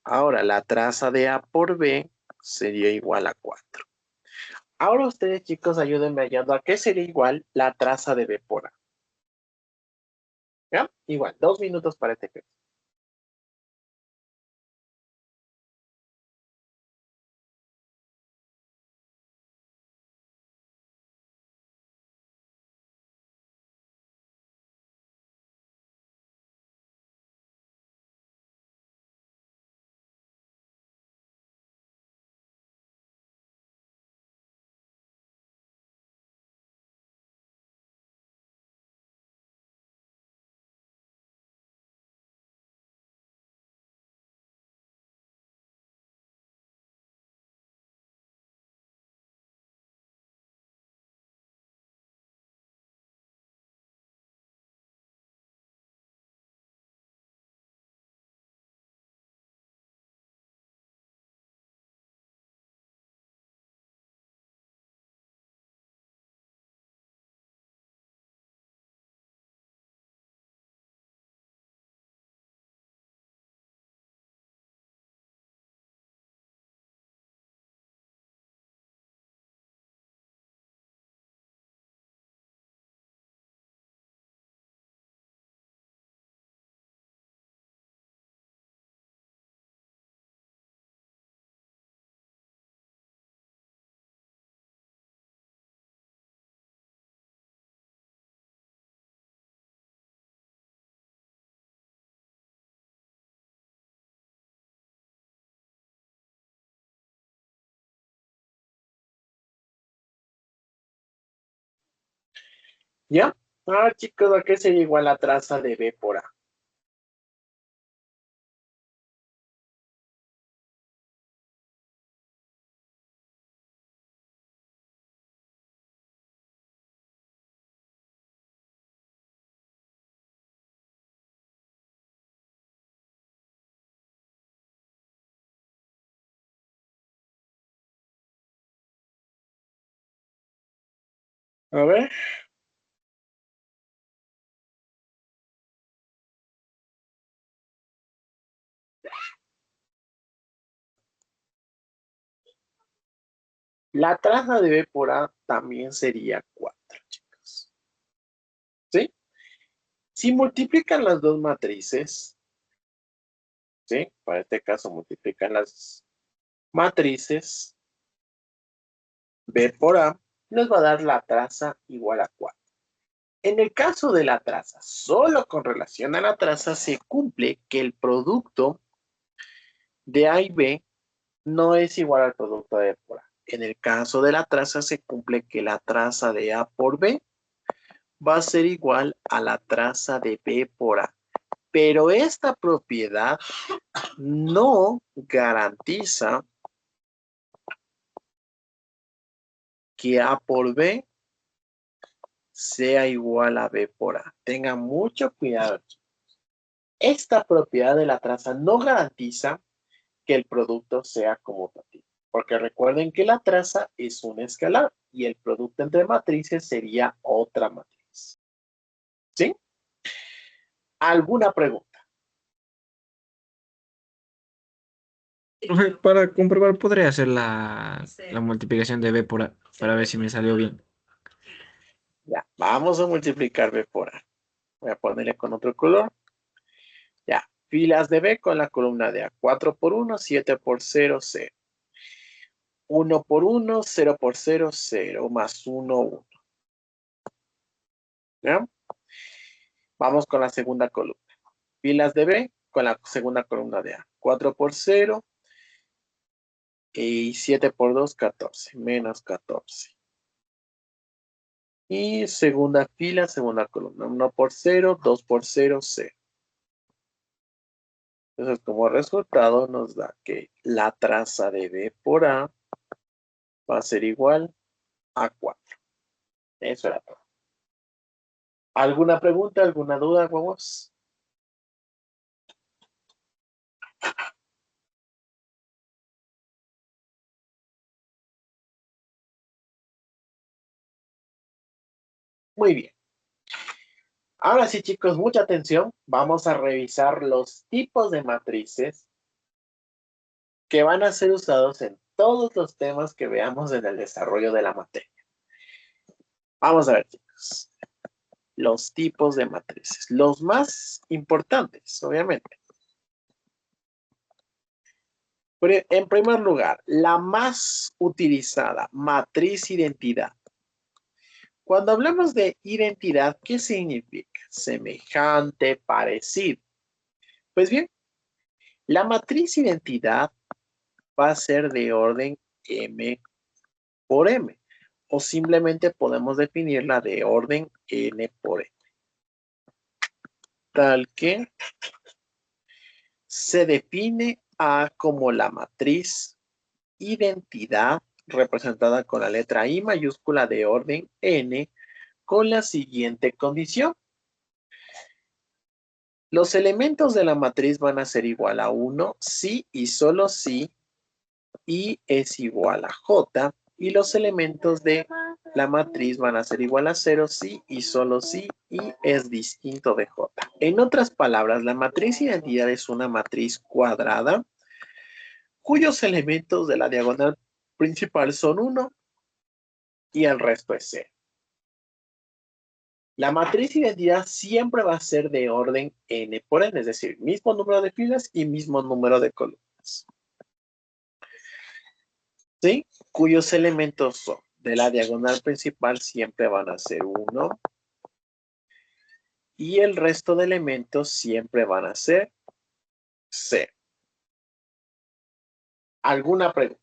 Ahora, la traza de A por B sería igual a 4. Ahora ustedes, chicos, ayúdenme hallando a qué sería igual la traza de B por A. ¿Ya? Igual, 2 minutos para este ejercicio. ¿Ya? Ahora, chicos, ¿a qué sería igual la traza de B por A? A ver. La traza de B por A también sería 4, chicos. ¿Sí? Si multiplican las dos matrices, ¿sí? Para este caso multiplican las matrices B por A, nos va a dar la traza igual a 4. En el caso de la traza, solo con relación a la traza se cumple que el producto de A y B no es igual al producto de B por A. En el caso de la traza se cumple que la traza de A por B va a ser igual a la traza de B por A. Pero esta propiedad no garantiza que A por B sea igual a B por A. Tengan mucho cuidado. Esta propiedad de la traza no garantiza que el producto sea conmutativo. Porque recuerden que la traza es un escalar y el producto entre matrices sería otra matriz. ¿Sí? ¿Alguna pregunta? Para comprobar, podría hacer la multiplicación de B por A para ver si me salió bien. Ya, vamos a multiplicar B por A. Voy a ponerle con otro color. Ya, filas de B con la columna de A. 4 por 1, 7 por 0, 0. 1 por 1, 0 por 0, 0, más 1, 1. ¿Ya? Vamos con la segunda columna. Filas de B con la segunda columna de A. 4 por 0 y 7 por 2, 14, menos 14. Y segunda fila, segunda columna. 1 por 0, 2 por 0, 0. Entonces, como resultado nos da que la traza de B por A va a ser igual a 4. Eso era todo. ¿Alguna pregunta, alguna duda, huevos? Muy bien. Ahora sí, chicos, mucha atención. Vamos a revisar los tipos de matrices que van a ser usados en todos los temas que veamos en el desarrollo de la materia. Vamos a ver, chicos. Los tipos de matrices. Los más importantes, obviamente. En primer lugar, la más utilizada, matriz identidad. Cuando hablamos de identidad, ¿qué significa? Semejante, parecido. Pues bien, la matriz identidad va a ser de orden M por M. O simplemente podemos definirla de orden N por M. Tal que se define A como la matriz identidad representada con la letra I mayúscula de orden N con la siguiente condición. Los elementos de la matriz van a ser igual a 1 si y solo si I es igual a J y los elementos de la matriz van a ser igual a 0 si y solo si I es distinto de J. En otras palabras, la matriz identidad es una matriz cuadrada cuyos elementos de la diagonal principal son 1 y el resto es 0. La matriz identidad siempre va a ser de orden n por n, es decir, mismo número de filas y mismo número de columnas. ¿Sí? Cuyos elementos son de la diagonal principal siempre van a ser 1 y el resto de elementos siempre van a ser 0. ¿Alguna pregunta?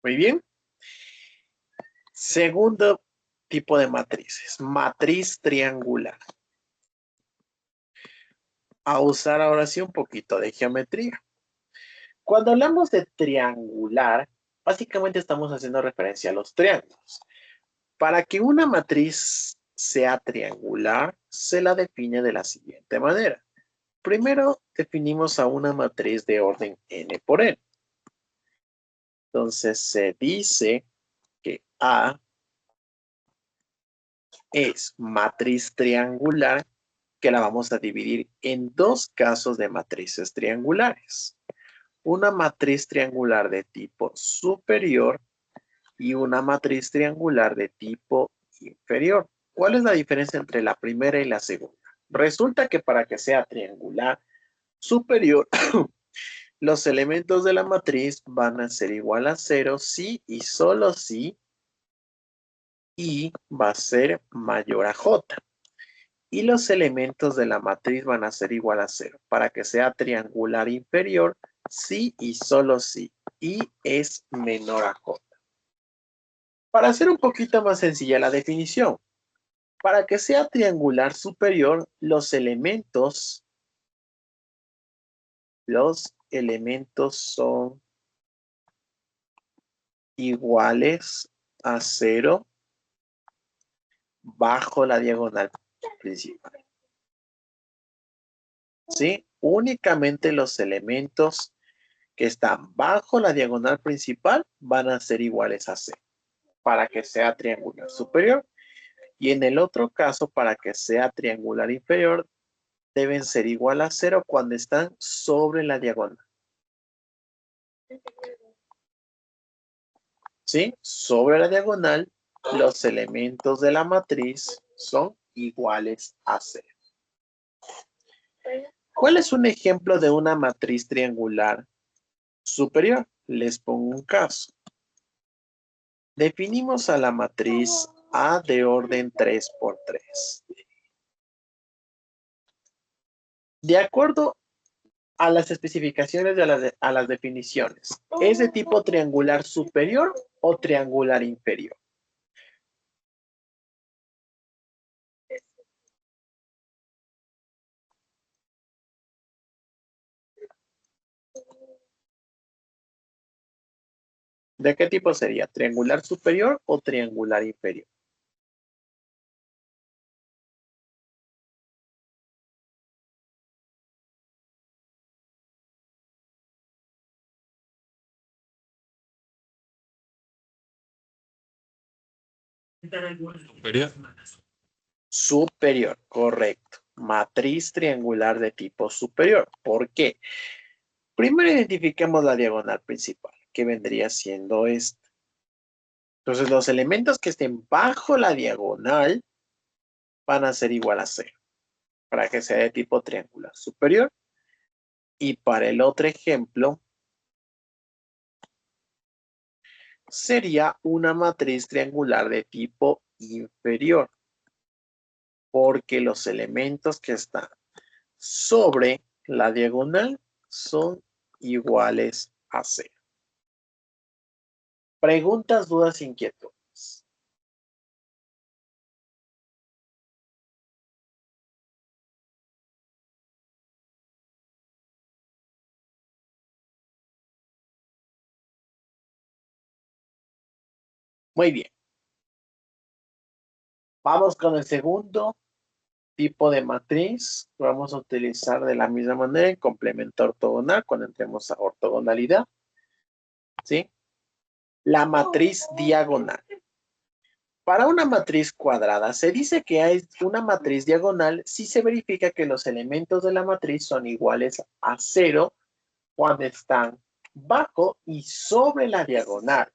Muy bien. Segundo tipo de matrices, matriz triangular. A usar ahora sí un poquito de geometría. Cuando hablamos de triangular, básicamente estamos haciendo referencia a los triángulos. Para que una matriz sea triangular, se la define de la siguiente manera. Primero definimos a una matriz de orden n por n. Entonces se dice que A es matriz triangular que la vamos a dividir en dos casos de matrices triangulares. Una matriz triangular de tipo superior y una matriz triangular de tipo inferior. ¿Cuál es la diferencia entre la primera y la segunda? Resulta que para que sea triangular superior, los elementos de la matriz van a ser igual a 0 si y solo si y va a ser mayor a j. Y los elementos de la matriz van a ser igual a 0. Para que sea triangular inferior, si y solo si y es menor a j. Para hacer un poquito más sencilla la definición, para que sea triangular superior, los elementos son iguales a 0 bajo la diagonal principal. ¿Sí? Únicamente los elementos que están bajo la diagonal principal van a ser iguales a 0 para que sea triangular superior. Y en el otro caso, para que sea triangular inferior, deben ser igual a 0 cuando están sobre la diagonal. ¿Sí? Sobre la diagonal, los elementos de la matriz son iguales a 0. ¿Cuál es un ejemplo de una matriz triangular superior? Les pongo un caso. Definimos a la matriz A de orden 3 por 3. De acuerdo a las especificaciones a las definiciones, ¿es de tipo triangular superior o triangular inferior? ¿De qué tipo sería? ¿Triangular superior o triangular inferior? Superior. Superior, correcto. Matriz triangular de tipo superior. ¿Por qué? Primero identifiquemos la diagonal principal, que vendría siendo esta. Entonces, los elementos que estén bajo la diagonal van a ser igual a 0, para que sea de tipo triangular superior. Y para el otro ejemplo, sería una matriz triangular de tipo inferior, porque los elementos que están sobre la diagonal son iguales a 0. Preguntas, dudas, inquietudes. Muy bien. Vamos con el segundo tipo de matriz. Vamos a utilizar de la misma manera en complemento ortogonal cuando entremos a ortogonalidad. ¿Sí? La matriz diagonal. Para una matriz cuadrada, se dice que hay una matriz diagonal si se verifica que los elementos de la matriz son iguales a 0 cuando están bajo y sobre la diagonal.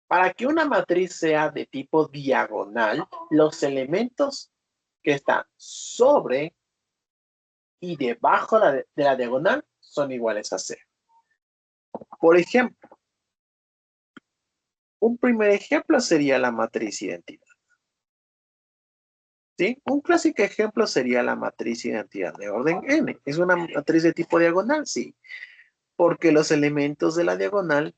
Para que una matriz sea de tipo diagonal, los elementos que están sobre y debajo de la diagonal son iguales a 0. Por ejemplo, un primer ejemplo sería la matriz identidad. ¿Sí? Un clásico ejemplo sería la matriz identidad de orden n. ¿Es una matriz de tipo diagonal? Sí, porque los elementos de la diagonal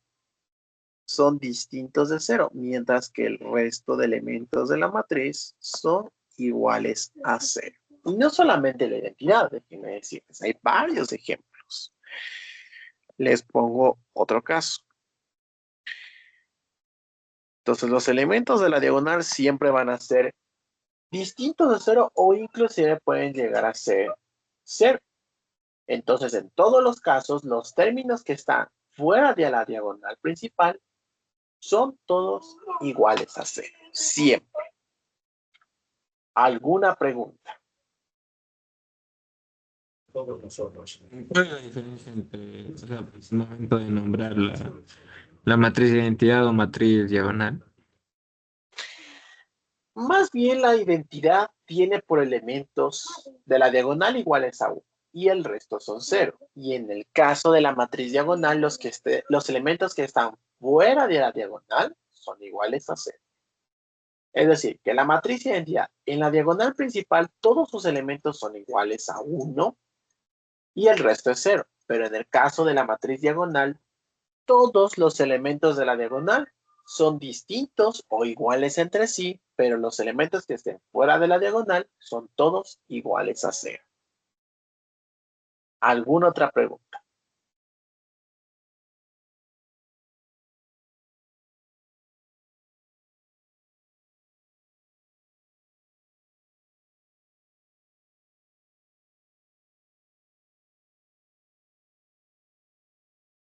son distintos de 0, mientras que el resto de elementos de la matriz son iguales a 0. Y no solamente la identidad, déjenme decirles, hay varios ejemplos. Les pongo otro caso. Entonces, los elementos de la diagonal siempre van a ser distintos de cero o inclusive pueden llegar a ser cero. Entonces, en todos los casos, los términos que están fuera de la diagonal principal son todos iguales a cero, siempre. ¿Alguna pregunta? Todos nosotros. ¿Cuál es la diferencia entre, o sea, pues, el momento de nombrar la matriz de identidad o matriz diagonal? Más bien la identidad tiene por elementos de la diagonal iguales a 1 y el resto son 0. Y en el caso de la matriz diagonal, los elementos que están fuera de la diagonal son iguales a 0. Es decir, que la matriz de identidad en la diagonal principal, todos sus elementos son iguales a 1 y el resto es 0. Pero en el caso de la matriz diagonal, todos los elementos de la diagonal son distintos o iguales entre sí, pero los elementos que estén fuera de la diagonal son todos iguales a 0. ¿Alguna otra pregunta?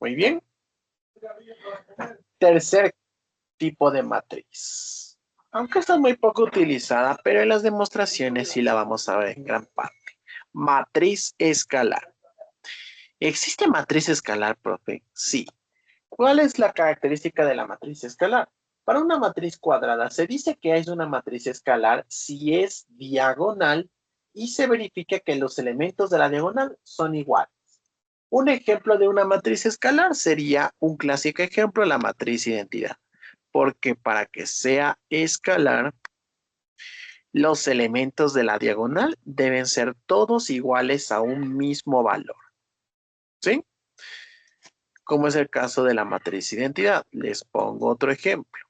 Muy bien. Tercer tipo de matriz. Aunque esta es muy poco utilizada, pero en las demostraciones sí la vamos a ver en gran parte. Matriz escalar. ¿Existe matriz escalar, profe? Sí. ¿Cuál es la característica de la matriz escalar? Para una matriz cuadrada se dice que es una matriz escalar si es diagonal y se verifica que los elementos de la diagonal son iguales. Un ejemplo de una matriz escalar sería un clásico ejemplo, la matriz identidad. Porque para que sea escalar, los elementos de la diagonal deben ser todos iguales a un mismo valor. ¿Sí? Como es el caso de la matriz identidad. Les pongo otro ejemplo.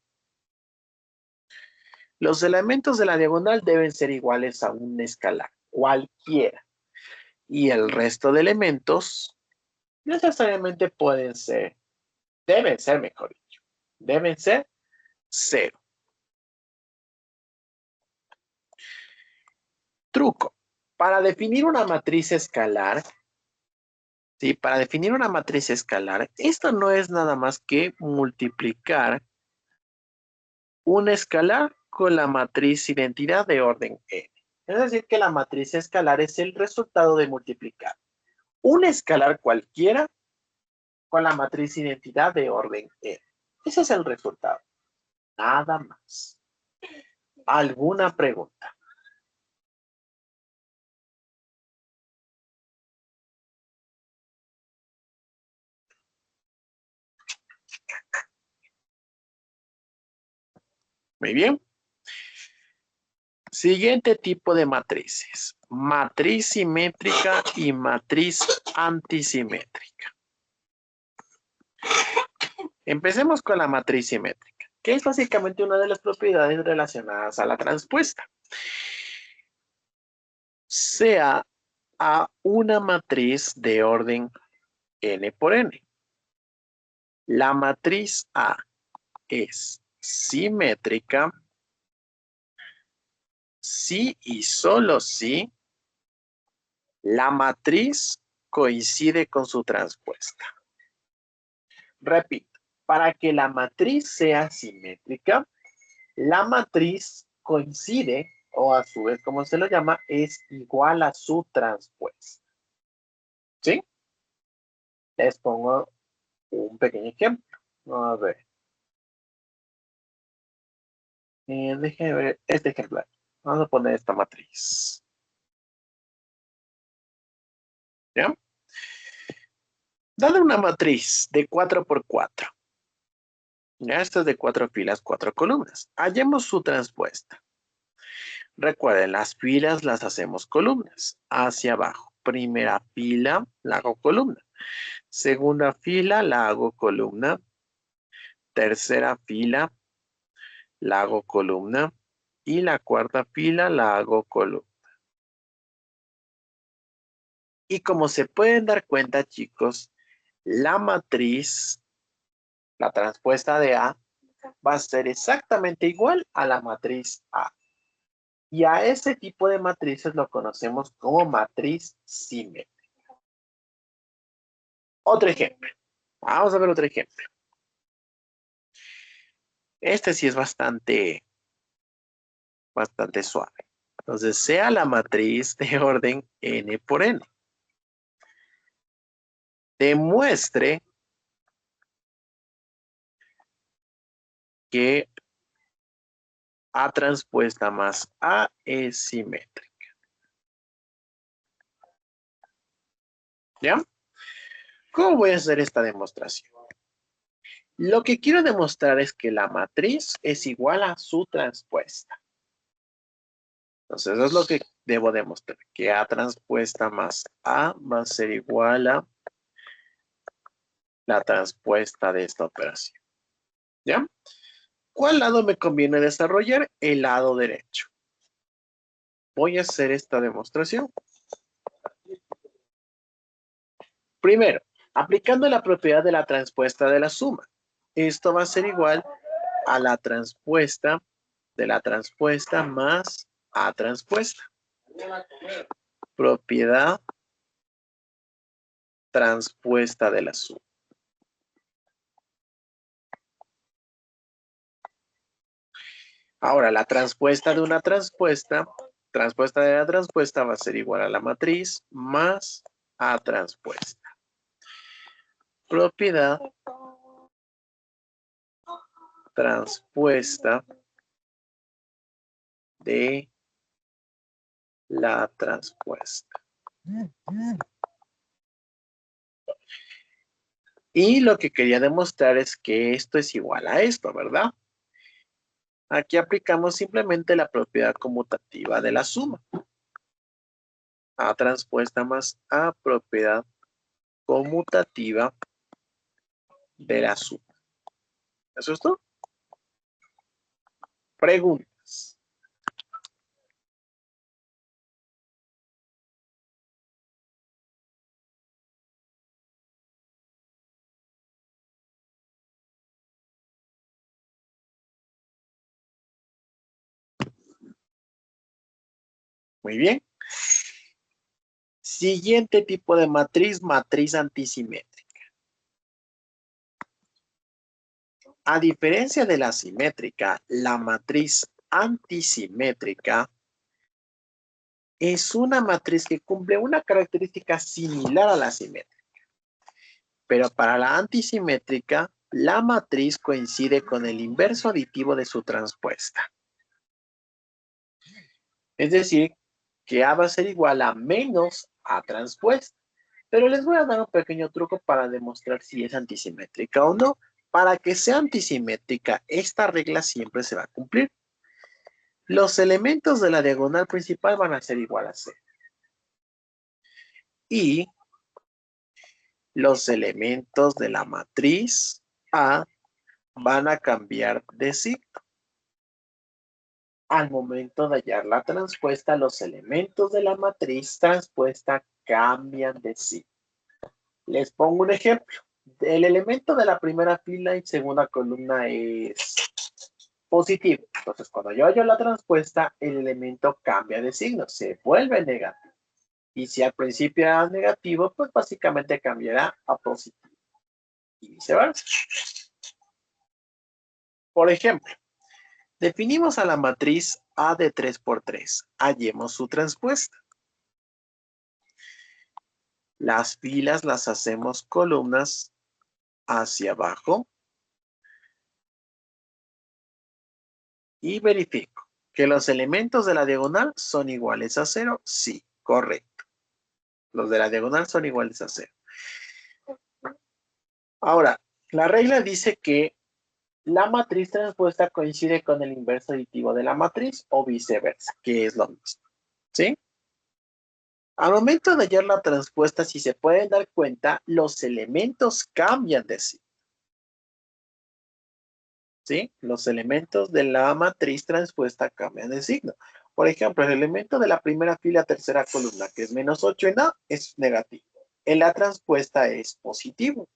Los elementos de la diagonal deben ser iguales a un escalar, cualquiera. Y el resto de elementos necesariamente deben ser, mejor dicho, deben ser 0. Truco. Para definir una matriz escalar, ¿sí? Para definir una matriz escalar, esto no es nada más que multiplicar un escalar con la matriz identidad de orden n. Es decir, que la matriz escalar es el resultado de multiplicar un escalar cualquiera con la matriz identidad de orden n. Ese es el resultado. Nada más. ¿Alguna pregunta? Muy bien. Siguiente tipo de matrices. Matriz simétrica y matriz antisimétrica. Empecemos con la matriz simétrica, que es básicamente una de las propiedades relacionadas a la transpuesta. Sea a una matriz de orden n por n. La matriz A es simétrica si y solo si la matriz coincide con su transpuesta. Repito, para que la matriz sea simétrica, la matriz coincide, o a su vez, como se lo llama, es igual a su transpuesta. ¿Sí? Les pongo un pequeño ejemplo. A ver. Déjenme ver este ejemplo. Vamos a poner esta matriz. ¿Ya? Dale una matriz de 4 por 4. Ya, esta es de 4 filas, 4 columnas. Hallemos su transpuesta. Recuerden, las filas las hacemos columnas, hacia abajo. Primera fila, la hago columna. Segunda fila, la hago columna. Tercera fila, la hago columna. Y la cuarta fila, la hago columna. Y como se pueden dar cuenta, chicos, la matriz, la transpuesta de A, va a ser exactamente igual a la matriz A. Y a ese tipo de matrices lo conocemos como matriz simétrica. Otro ejemplo. Vamos a ver otro ejemplo. Este sí es bastante suave. Entonces, sea la matriz de orden n por n. Demuestre que A transpuesta más A es simétrica. ¿Ya? ¿Cómo voy a hacer esta demostración? Lo que quiero demostrar es que la matriz es igual a su transpuesta. Entonces, eso es lo que debo demostrar. Que A transpuesta más A va a ser igual a la transpuesta de esta operación. ¿Ya? ¿Cuál lado me conviene desarrollar? El lado derecho. Voy a hacer esta demostración. Primero, aplicando la propiedad de la transpuesta de la suma. Esto va a ser igual a la transpuesta de la transpuesta más A transpuesta. Propiedad transpuesta de la suma. Ahora, la transpuesta de una transpuesta de la transpuesta va a ser igual a la matriz más A transpuesta. Propiedad transpuesta de la transpuesta. Y lo que quería demostrar es que esto es igual a esto, ¿verdad? Aquí aplicamos simplemente la propiedad conmutativa de la suma. A transpuesta más A, propiedad conmutativa de la suma. ¿Eso es todo? Preguntas. Muy bien. Siguiente tipo de matriz, matriz antisimétrica. A diferencia de la simétrica, la matriz antisimétrica es una matriz que cumple una característica similar a la simétrica. Pero para la antisimétrica, la matriz coincide con el inverso aditivo de su transpuesta. Es decir, que A va a ser igual a menos A transpuesta. Pero les voy a dar un pequeño truco para demostrar si es antisimétrica o no. Para que sea antisimétrica, esta regla siempre se va a cumplir. Los elementos de la diagonal principal van a ser igual a 0. Y los elementos de la matriz A van a cambiar de signo. Al momento de hallar la transpuesta, los elementos de la matriz transpuesta cambian de signo. Les pongo un ejemplo. El elemento de la primera fila y segunda columna es positivo. Entonces, cuando yo hallo la transpuesta, el elemento cambia de signo, se vuelve negativo. Y si al principio era negativo, pues básicamente cambiará a positivo. Y viceversa. Por ejemplo, definimos a la matriz A de 3 por 3. Hallemos su transpuesta. Las filas las hacemos columnas hacia abajo. Y verifico que los elementos de la diagonal son iguales a 0. Sí, correcto. Los de la diagonal son iguales a 0. Ahora, la regla dice que la matriz transpuesta coincide con el inverso aditivo de la matriz o viceversa, que es lo mismo. ¿Sí? Al momento de hallar la transpuesta, si se pueden dar cuenta, los elementos cambian de signo. ¿Sí? Los elementos de la matriz transpuesta cambian de signo. Por ejemplo, el elemento de la primera fila, tercera columna, que es menos 8 en A, es negativo. En la transpuesta es positivo.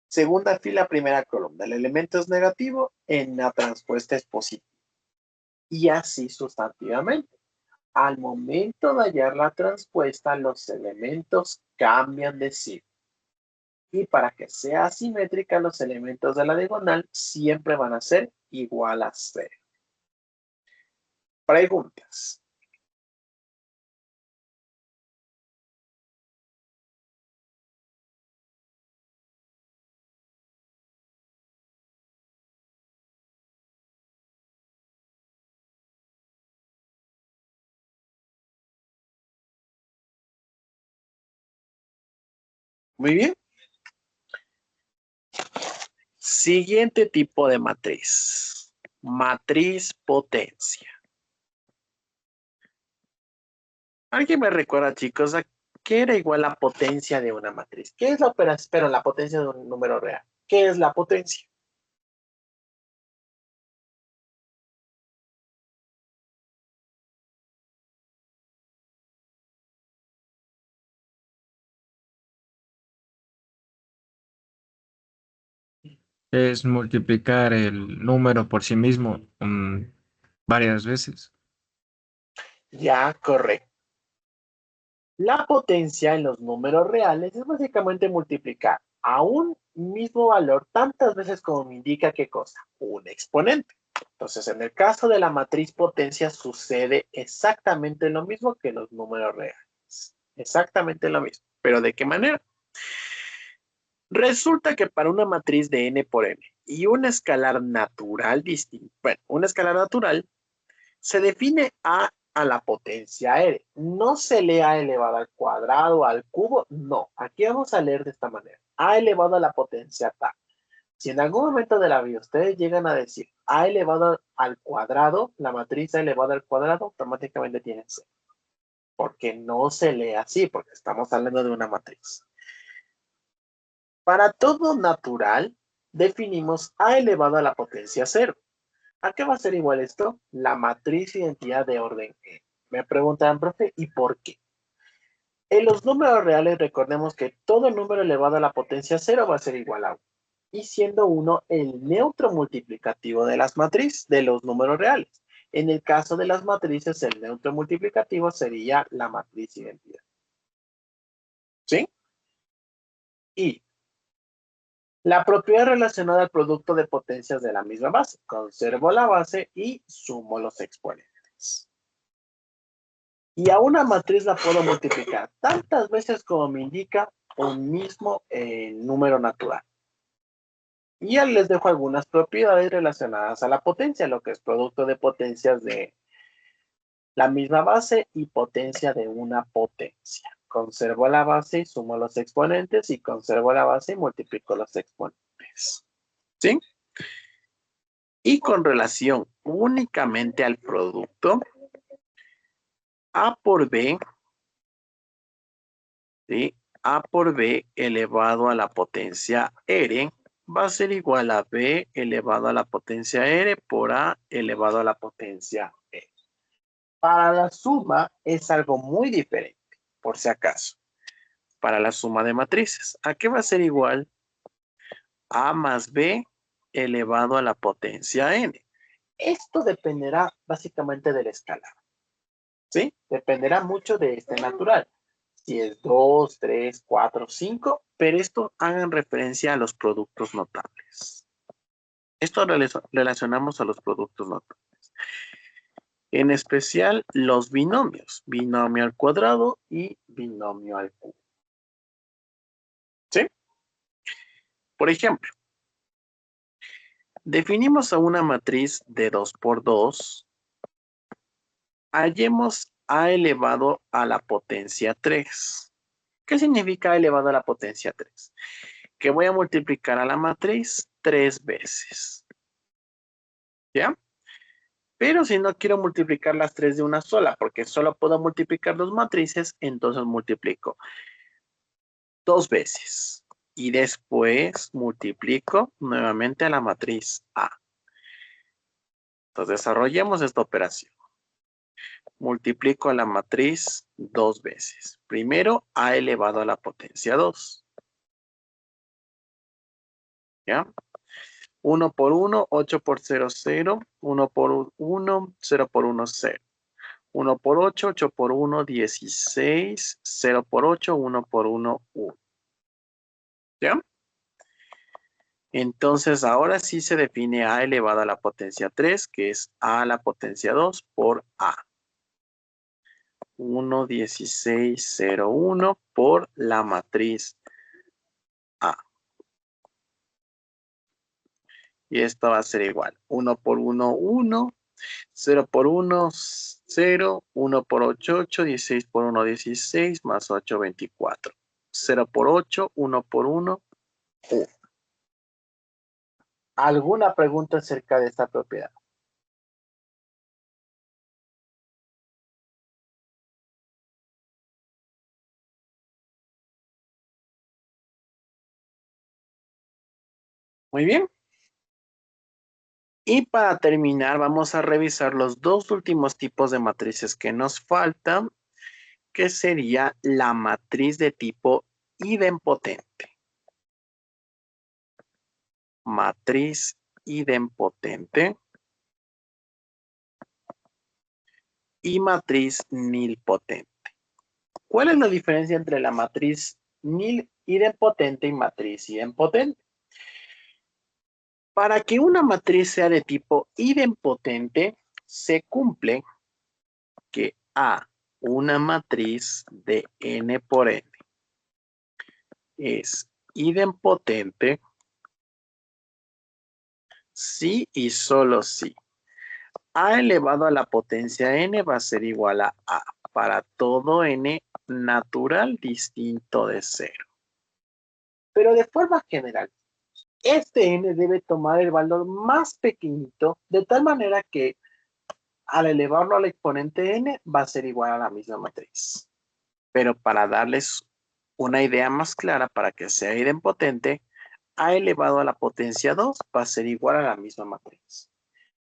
Segunda fila, primera columna. El elemento es negativo, en la transpuesta es positivo. y así sustantivamente. Al momento de hallar la transpuesta, los elementos cambian de signo. Y para que sea asimétrica, los elementos de la diagonal siempre van a ser igual a 0. Preguntas. Muy bien. Siguiente tipo de matriz. Matriz potencia. ¿Alguien me recuerda, chicos, a qué era igual la potencia de una matriz? ¿Qué es la operación? Pero la potencia de un número real. ¿Qué es la potencia? Es multiplicar el número por sí mismo varias veces. Ya, correcto. La potencia en los números reales es básicamente multiplicar a un mismo valor tantas veces como me indica qué cosa, un exponente. Entonces, en el caso de la matriz potencia sucede exactamente lo mismo que en los números reales. Exactamente lo mismo. ¿Pero de qué manera? Resulta que para una matriz de n por n y un escalar natural distinto, bueno, un escalar natural se define a la potencia r. No se lee a elevado al cuadrado, al cubo, no. Aquí vamos a leer de esta manera. A elevado a la potencia tal. Si en algún momento de la vida ustedes llegan a decir a elevado al cuadrado, la matriz a elevado al cuadrado, automáticamente tiene cero. Porque no se lee así, porque estamos hablando de una matriz. Para todo natural, definimos a elevado a la potencia cero. ¿A qué va a ser igual esto? La matriz identidad de orden n. Me preguntan, profe, ¿y por qué? En los números reales, recordemos que todo número elevado a la potencia cero va a ser igual a 1. Y siendo 1 el neutro multiplicativo de las matrices, de los números reales. En el caso de las matrices, el neutro multiplicativo sería la matriz identidad. ¿Sí? Y la propiedad relacionada al producto de potencias de la misma base. Conservo la base y sumo los exponentes. Y a una matriz la puedo multiplicar tantas veces como me indica un mismo número natural. Y ya les dejo algunas propiedades relacionadas a la potencia, lo que es producto de potencias de la misma base y potencia de una potencia. Conservo la base y sumo los exponentes y conservo la base y multiplico los exponentes. ¿Sí? Y con relación únicamente al producto, A por B, ¿sí? A por B elevado a la potencia R va a ser igual a B elevado a la potencia R por A elevado a la potencia E. Para la suma es algo muy diferente, por si acaso. Para la suma de matrices, ¿a qué va a ser igual? A más B elevado a la potencia N. Esto dependerá básicamente del escalar. ¿Sí? Dependerá mucho de este natural. Si es 2, 3, 4, 5, pero esto hagan referencia a los productos notables. Esto relacionamos a los productos notables. En especial los binomios, binomio al cuadrado y binomio al cubo. ¿Sí? Por ejemplo, definimos a una matriz de 2 por 2. Hallemos a elevado a la potencia 3. ¿Qué significa a elevado a la potencia 3? Que voy a multiplicar a la matriz 3 veces. ¿Ya? Pero si no quiero multiplicar las 3 de una sola, porque solo puedo multiplicar dos matrices, entonces multiplico 2 veces. Y después multiplico nuevamente a la matriz A. Entonces desarrollemos esta operación. Multiplico a la matriz 2 veces. Primero A elevado a la potencia 2. ¿Ya? 1 por 1, 8 por 0, 0. 1 por 1, 0 por 1, 0. 1 por 8, 8 por 1, 16. 0 por 8, 1 por 1, 1. ¿Ya? Entonces, ahora sí se define a elevado a la potencia 3, que es a a la potencia 2 por a. 1, 16, 0, 1 por la matriz a. Y esto va a ser igual. 1 por 1, 1. 0 por 1, 0. 1 por 8, 8. 16 por 1, 16. Más 8, 24. 0 por 8, 1 por 1, 1. ¿Alguna pregunta acerca de esta propiedad? Muy bien. Y para terminar, vamos a revisar los dos últimos tipos de matrices que nos faltan, que sería la matriz de tipo idempotente. Matriz idempotente y matriz nilpotente. ¿Cuál es la diferencia entre la matriz idempotente y matriz idempotente? Para que una matriz sea de tipo idempotente, se cumple que A, una matriz de n por n, es idempotente si y solo si a elevado a la potencia n va a ser igual a para todo n natural distinto de 0. Pero de forma general, este n debe tomar el valor más pequeñito, de tal manera que al elevarlo al exponente n va a ser igual a la misma matriz. Pero para darles una idea más clara, para que sea idempotente, a elevado a la potencia 2 va a ser igual a la misma matriz.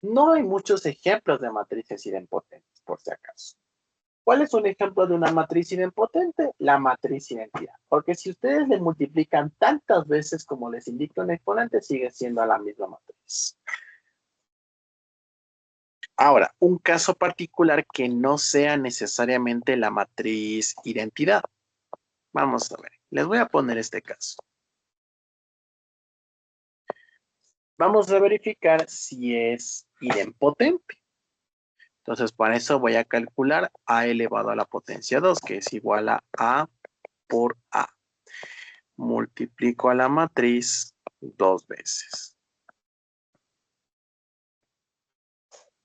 No hay muchos ejemplos de matrices idempotentes, por si acaso. ¿Cuál es un ejemplo de una matriz idempotente? La matriz identidad. Porque si ustedes le multiplican tantas veces como les indica un exponente, sigue siendo a la misma matriz. Ahora, un caso particular que no sea necesariamente la matriz identidad. Vamos a ver, les voy a poner este caso. Vamos a verificar si es idempotente. Entonces, para eso voy a calcular a elevado a la potencia 2, que es igual a por a. Multiplico a la matriz 2 veces.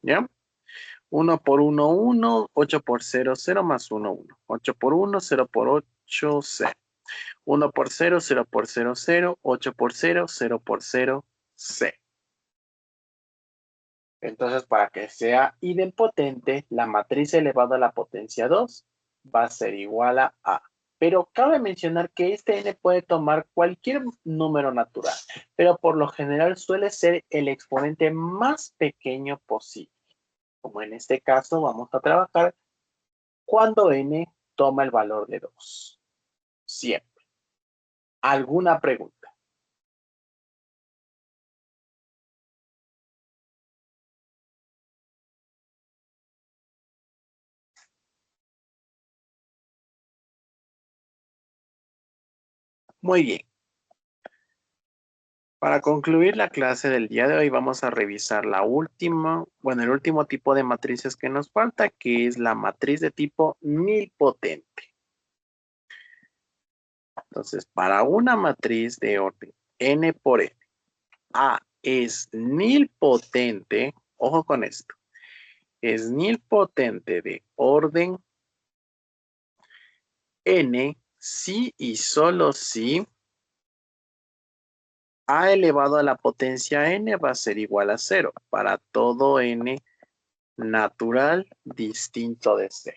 ¿Ya? 1 por 1, 1. 8 por 0, 0 más 1, 1. 8 por 1, 0 por 8, 0. 1 por 0, 0 por 0, 0. 8 por 0, 0 por 0, 0. Entonces, para que sea idempotente, la matriz elevada a la potencia 2 va a ser igual a A. Pero cabe mencionar que este n puede tomar cualquier número natural, pero por lo general suele ser el exponente más pequeño posible. Como en este caso, vamos a trabajar cuando n toma el valor de 2. Siempre. ¿Alguna pregunta? Muy bien. Para concluir la clase del día de hoy vamos a revisar el último tipo de matrices que nos falta, que es la matriz de tipo nilpotente. Entonces, para una matriz de orden n por n, A es nilpotente, ojo con esto, es nilpotente de orden n si y solo si a elevado a la potencia n va a ser igual a 0 para todo n natural distinto de 0.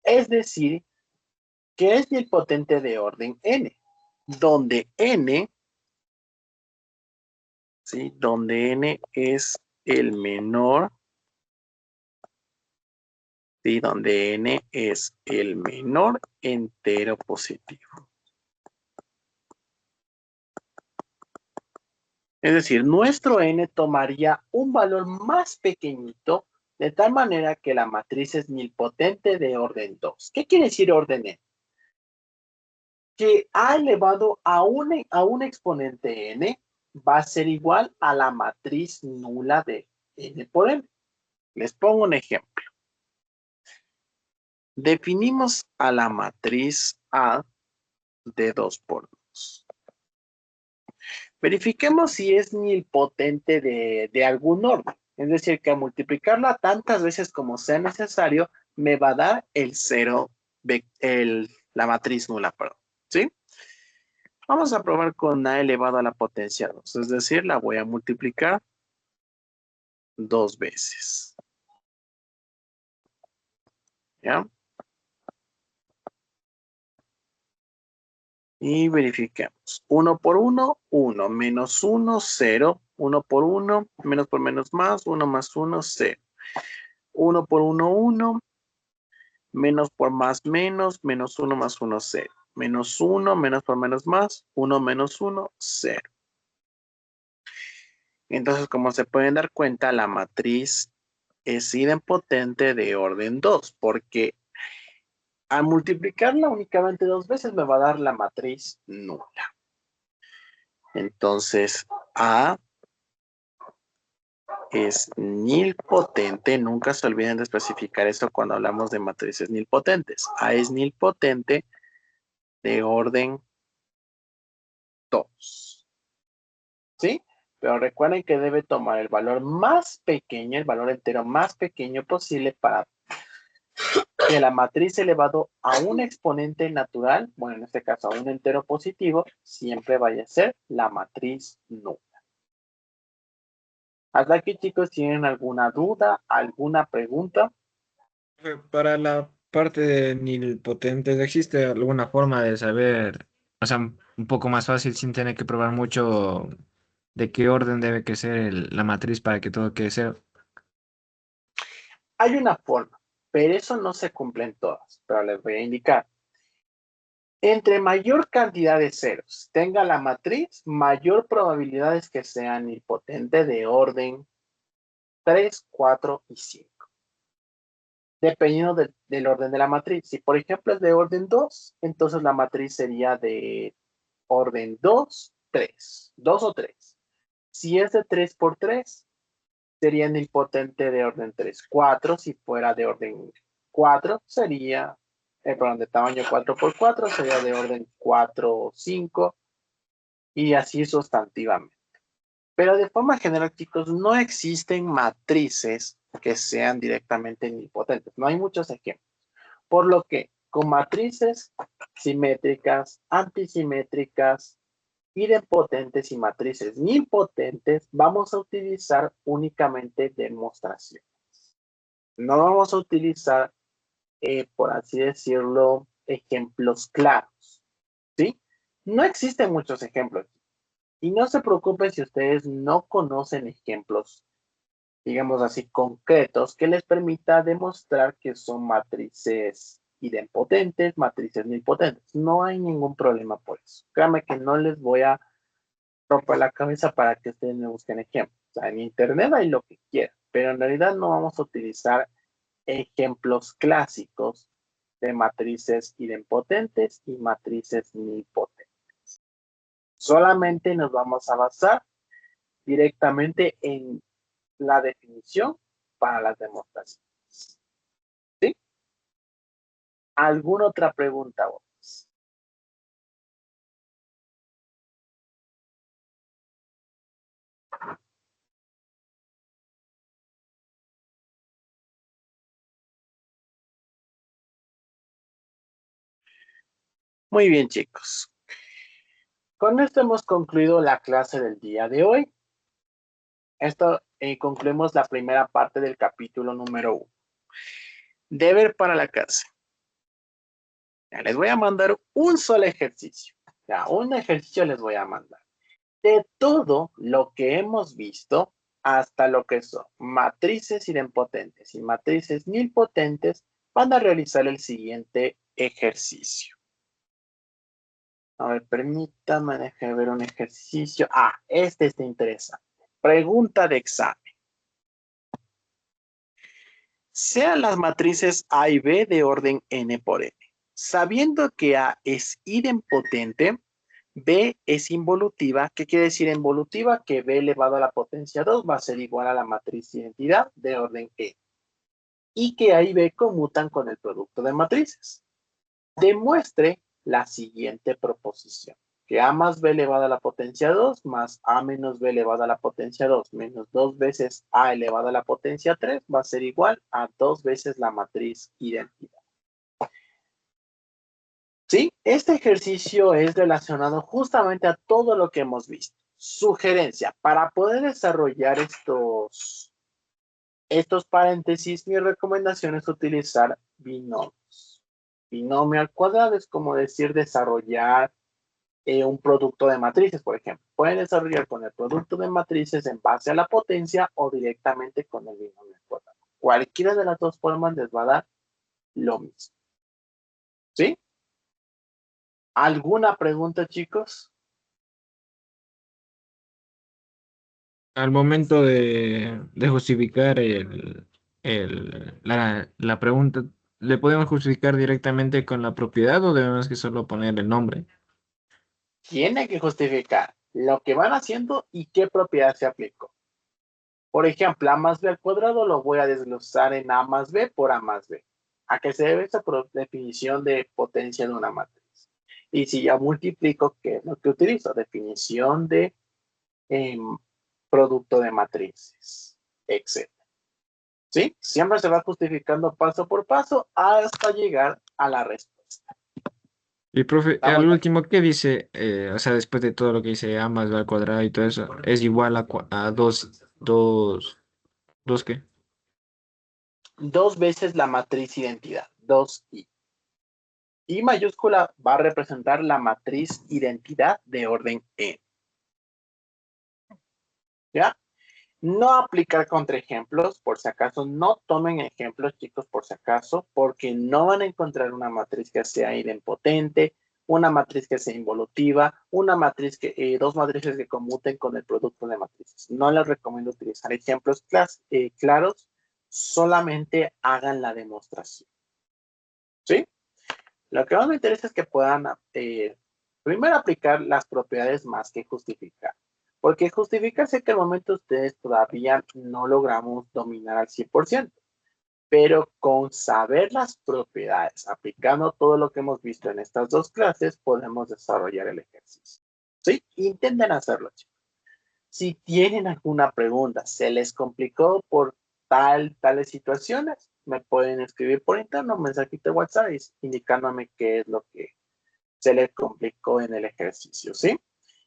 Es decir, que es nilpotente de orden n, donde n, ¿sí? Donde n es el menor, ¿sí? Donde n es el menor entero positivo. Es decir, nuestro n tomaría un valor más pequeñito de tal manera que la matriz es nilpotente de orden 2. ¿Qué quiere decir orden n? Que a elevado a un exponente n va a ser igual a la matriz nula de n por n. Les pongo un ejemplo. Definimos a la matriz A de 2 por 2. Verifiquemos si es nilpotente de algún orden. Es decir, que al multiplicarla tantas veces como sea necesario, me va a dar el 0, la matriz nula, perdón. ¿Sí? Vamos a probar con a elevado a la potencia 2. Es decir, la voy a multiplicar 2 veces. ¿Ya? Y verifiquemos. 1 por 1, 1. Menos 1, 0. 1 por 1, menos por menos más. 1 más 1, 0. 1 por 1, 1. Menos por más menos. Menos 1 más 1, 0. Menos 1, menos por menos más. 1 menos 1, 0. Entonces, como se pueden dar cuenta, la matriz es idempotente de orden 2, porque al multiplicarla únicamente 2 veces me va a dar la matriz nula. Entonces, A es nilpotente. Nunca se olviden de especificar esto cuando hablamos de matrices nilpotentes. A es nilpotente de orden 2. ¿Sí? Pero recuerden que debe tomar el valor más pequeño, el valor entero más pequeño posible para que la matriz elevado a un exponente natural, bueno, en este caso a un entero positivo, siempre vaya a ser la matriz nula. Hasta aquí, chicos, ¿tienen alguna duda, alguna pregunta? Para la parte de nilpotentes, ¿existe alguna forma de saber, o sea, un poco más fácil sin tener que probar mucho de qué orden debe que ser la matriz para que todo quede cero? Hay una forma, pero eso no se cumple en todas, pero les voy a indicar. Entre mayor cantidad de ceros tenga la matriz, mayor probabilidad es que sea nilpotente de orden 3, 4 y 5. Dependiendo del orden de la matriz. Si, por ejemplo, es de orden 2, entonces la matriz sería de orden 2, 3. 2 o 3. Si es de 3 por 3, sería nilpotente de orden 3, 4. Si fuera de orden 4, sería, perdón, de tamaño 4 por 4, sería de orden 4, 5, y así sustantivamente. Pero de forma general, chicos, no existen matrices que sean directamente nilpotentes. No hay muchos ejemplos. Por lo que con matrices simétricas, antisimétricas, idempotentes y matrices nilpotentes, vamos a utilizar únicamente demostraciones. No vamos a utilizar, por así decirlo, ejemplos claros, ¿sí? No existen muchos ejemplos. Y no se preocupen si ustedes no conocen ejemplos, digamos así, concretos que les permita demostrar que son matrices idempotentes, matrices nilpotentes. No hay ningún problema por eso. Créanme que no les voy a romper la cabeza para que ustedes me busquen ejemplos. O sea, en internet hay lo que quieran, pero en realidad no vamos a utilizar ejemplos clásicos de matrices idempotentes y matrices nilpotentes. Solamente nos vamos a basar directamente en la definición para las demostraciones. ¿Sí? ¿Alguna otra pregunta? Muy bien, chicos. Con esto hemos concluido la clase del día de hoy. Esto concluimos la primera parte del capítulo número 1. Deber para la casa. Ya, les voy a mandar un solo ejercicio. Ya, un ejercicio les voy a mandar. De todo lo que hemos visto, hasta lo que son matrices idempotentes y matrices nilpotentes, van a realizar el siguiente ejercicio. A ver, permítame, déjame ver un ejercicio. Ah, este está interesante. Pregunta de examen. Sean las matrices A y B de orden n por n. Sabiendo que A es idempotente, B es involutiva. ¿Qué quiere decir involutiva? Que B elevado a la potencia 2 va a ser igual a la matriz identidad de orden n. Y que A y B conmutan con el producto de matrices. Demuestre la siguiente proposición. Que A más B elevado a la potencia 2 más A menos B elevado a la potencia 2 menos 2 veces A elevado a la potencia 3 va a ser igual a 2 veces la matriz identidad. ¿Sí? Este ejercicio es relacionado justamente a todo lo que hemos visto. Sugerencia, para poder desarrollar estos paréntesis, mi recomendación es utilizar binomios. Binomio al cuadrado es como decir desarrollar un producto de matrices, por ejemplo. Pueden desarrollar con el producto de matrices en base a la potencia o directamente con el binomio al cuadrado. Cualquiera de las dos formas les va a dar lo mismo. ¿Sí? ¿Alguna pregunta, chicos? Al momento de justificar la pregunta, ¿le podemos justificar directamente con la propiedad o debemos que solo poner el nombre? Tiene que justificar lo que van haciendo y qué propiedad se aplicó. Por ejemplo, A más B al cuadrado lo voy a desglosar en A más B por A más B. ¿A qué se debe esta definición de potencia de una matriz? Y si ya multiplico, ¿qué es lo que utilizo? Definición de producto de matrices, etc. ¿Sí? Siempre se va justificando paso por paso hasta llegar a la respuesta. Y profe, al ¿Estamos de último, ¿qué dice? O sea, después de todo lo que dice A más B al cuadrado y todo eso, es igual a 2 ¿qué? Dos veces la matriz identidad, 2i. I mayúscula va a representar la matriz identidad de orden n. ¿Ya? No aplicar contraejemplos, por si acaso, no tomen ejemplos, chicos, por si acaso, porque no van a encontrar una matriz que sea idempotente, una matriz que sea involutiva, dos matrices que conmuten con el producto de matrices. No les recomiendo utilizar ejemplos claros, solamente hagan la demostración. ¿Sí? Lo que más me interesa es que puedan primero aplicar las propiedades más que justificar. Porque justificar sé que al momento ustedes todavía no logramos dominar al 100%. Pero con saber las propiedades, aplicando todo lo que hemos visto en estas dos clases, podemos desarrollar el ejercicio. ¿Sí? Intenten hacerlo, chicos. Si tienen alguna pregunta, se les complicó por tales situaciones, me pueden escribir por interno, un mensajito de WhatsApp indicándome qué es lo que se les complicó en el ejercicio, ¿sí?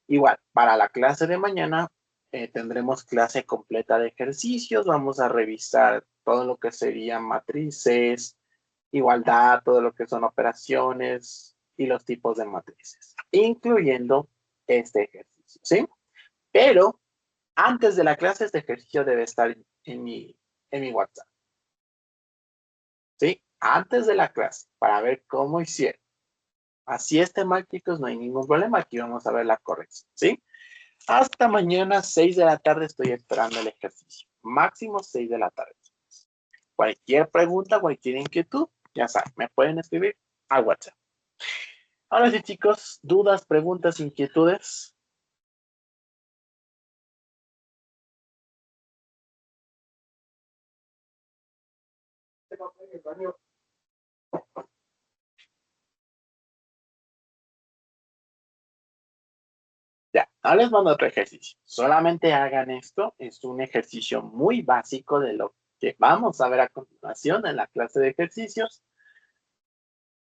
Igual, para la clase de mañana tendremos clase completa de ejercicios, vamos a revisar todo lo que serían matrices, igualdad, todo lo que son operaciones y los tipos de matrices, incluyendo este ejercicio, ¿sí? Pero antes de la clase, este ejercicio debe estar en mi WhatsApp. ¿Sí? Antes de la clase, para ver cómo hicieron. Así esté mal, chicos, no hay ningún problema. Aquí vamos a ver la corrección. ¿Sí? Hasta mañana, 6 de la tarde, estoy esperando el ejercicio. Máximo 6 de la tarde. Cualquier pregunta, cualquier inquietud, ya saben, me pueden escribir al WhatsApp. Ahora sí, chicos, dudas, preguntas, inquietudes. Ya, ahora les mando otro ejercicio. Solamente hagan esto. Es un ejercicio muy básico de lo que vamos a ver a continuación en la clase de ejercicios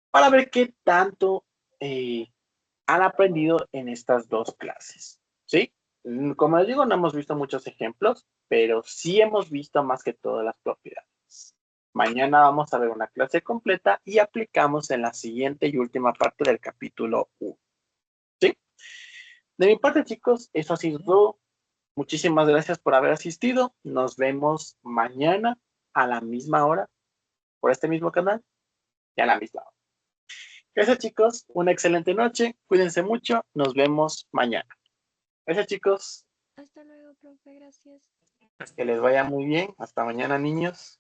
para ver qué tanto han aprendido en estas dos clases. ¿Sí? Como les digo, no hemos visto muchos ejemplos, pero sí hemos visto más que todas las propiedades. Mañana vamos a ver una clase completa y aplicamos en la siguiente y última parte del capítulo 1. ¿Sí? De mi parte, chicos, eso ha sido todo. Muchísimas gracias por haber asistido. Nos vemos mañana a la misma hora por este mismo canal y a la misma hora. Gracias, chicos. Una excelente noche. Cuídense mucho. Nos vemos mañana. Gracias, chicos. Hasta luego, profe, gracias. Que les vaya muy bien. Hasta mañana, niños.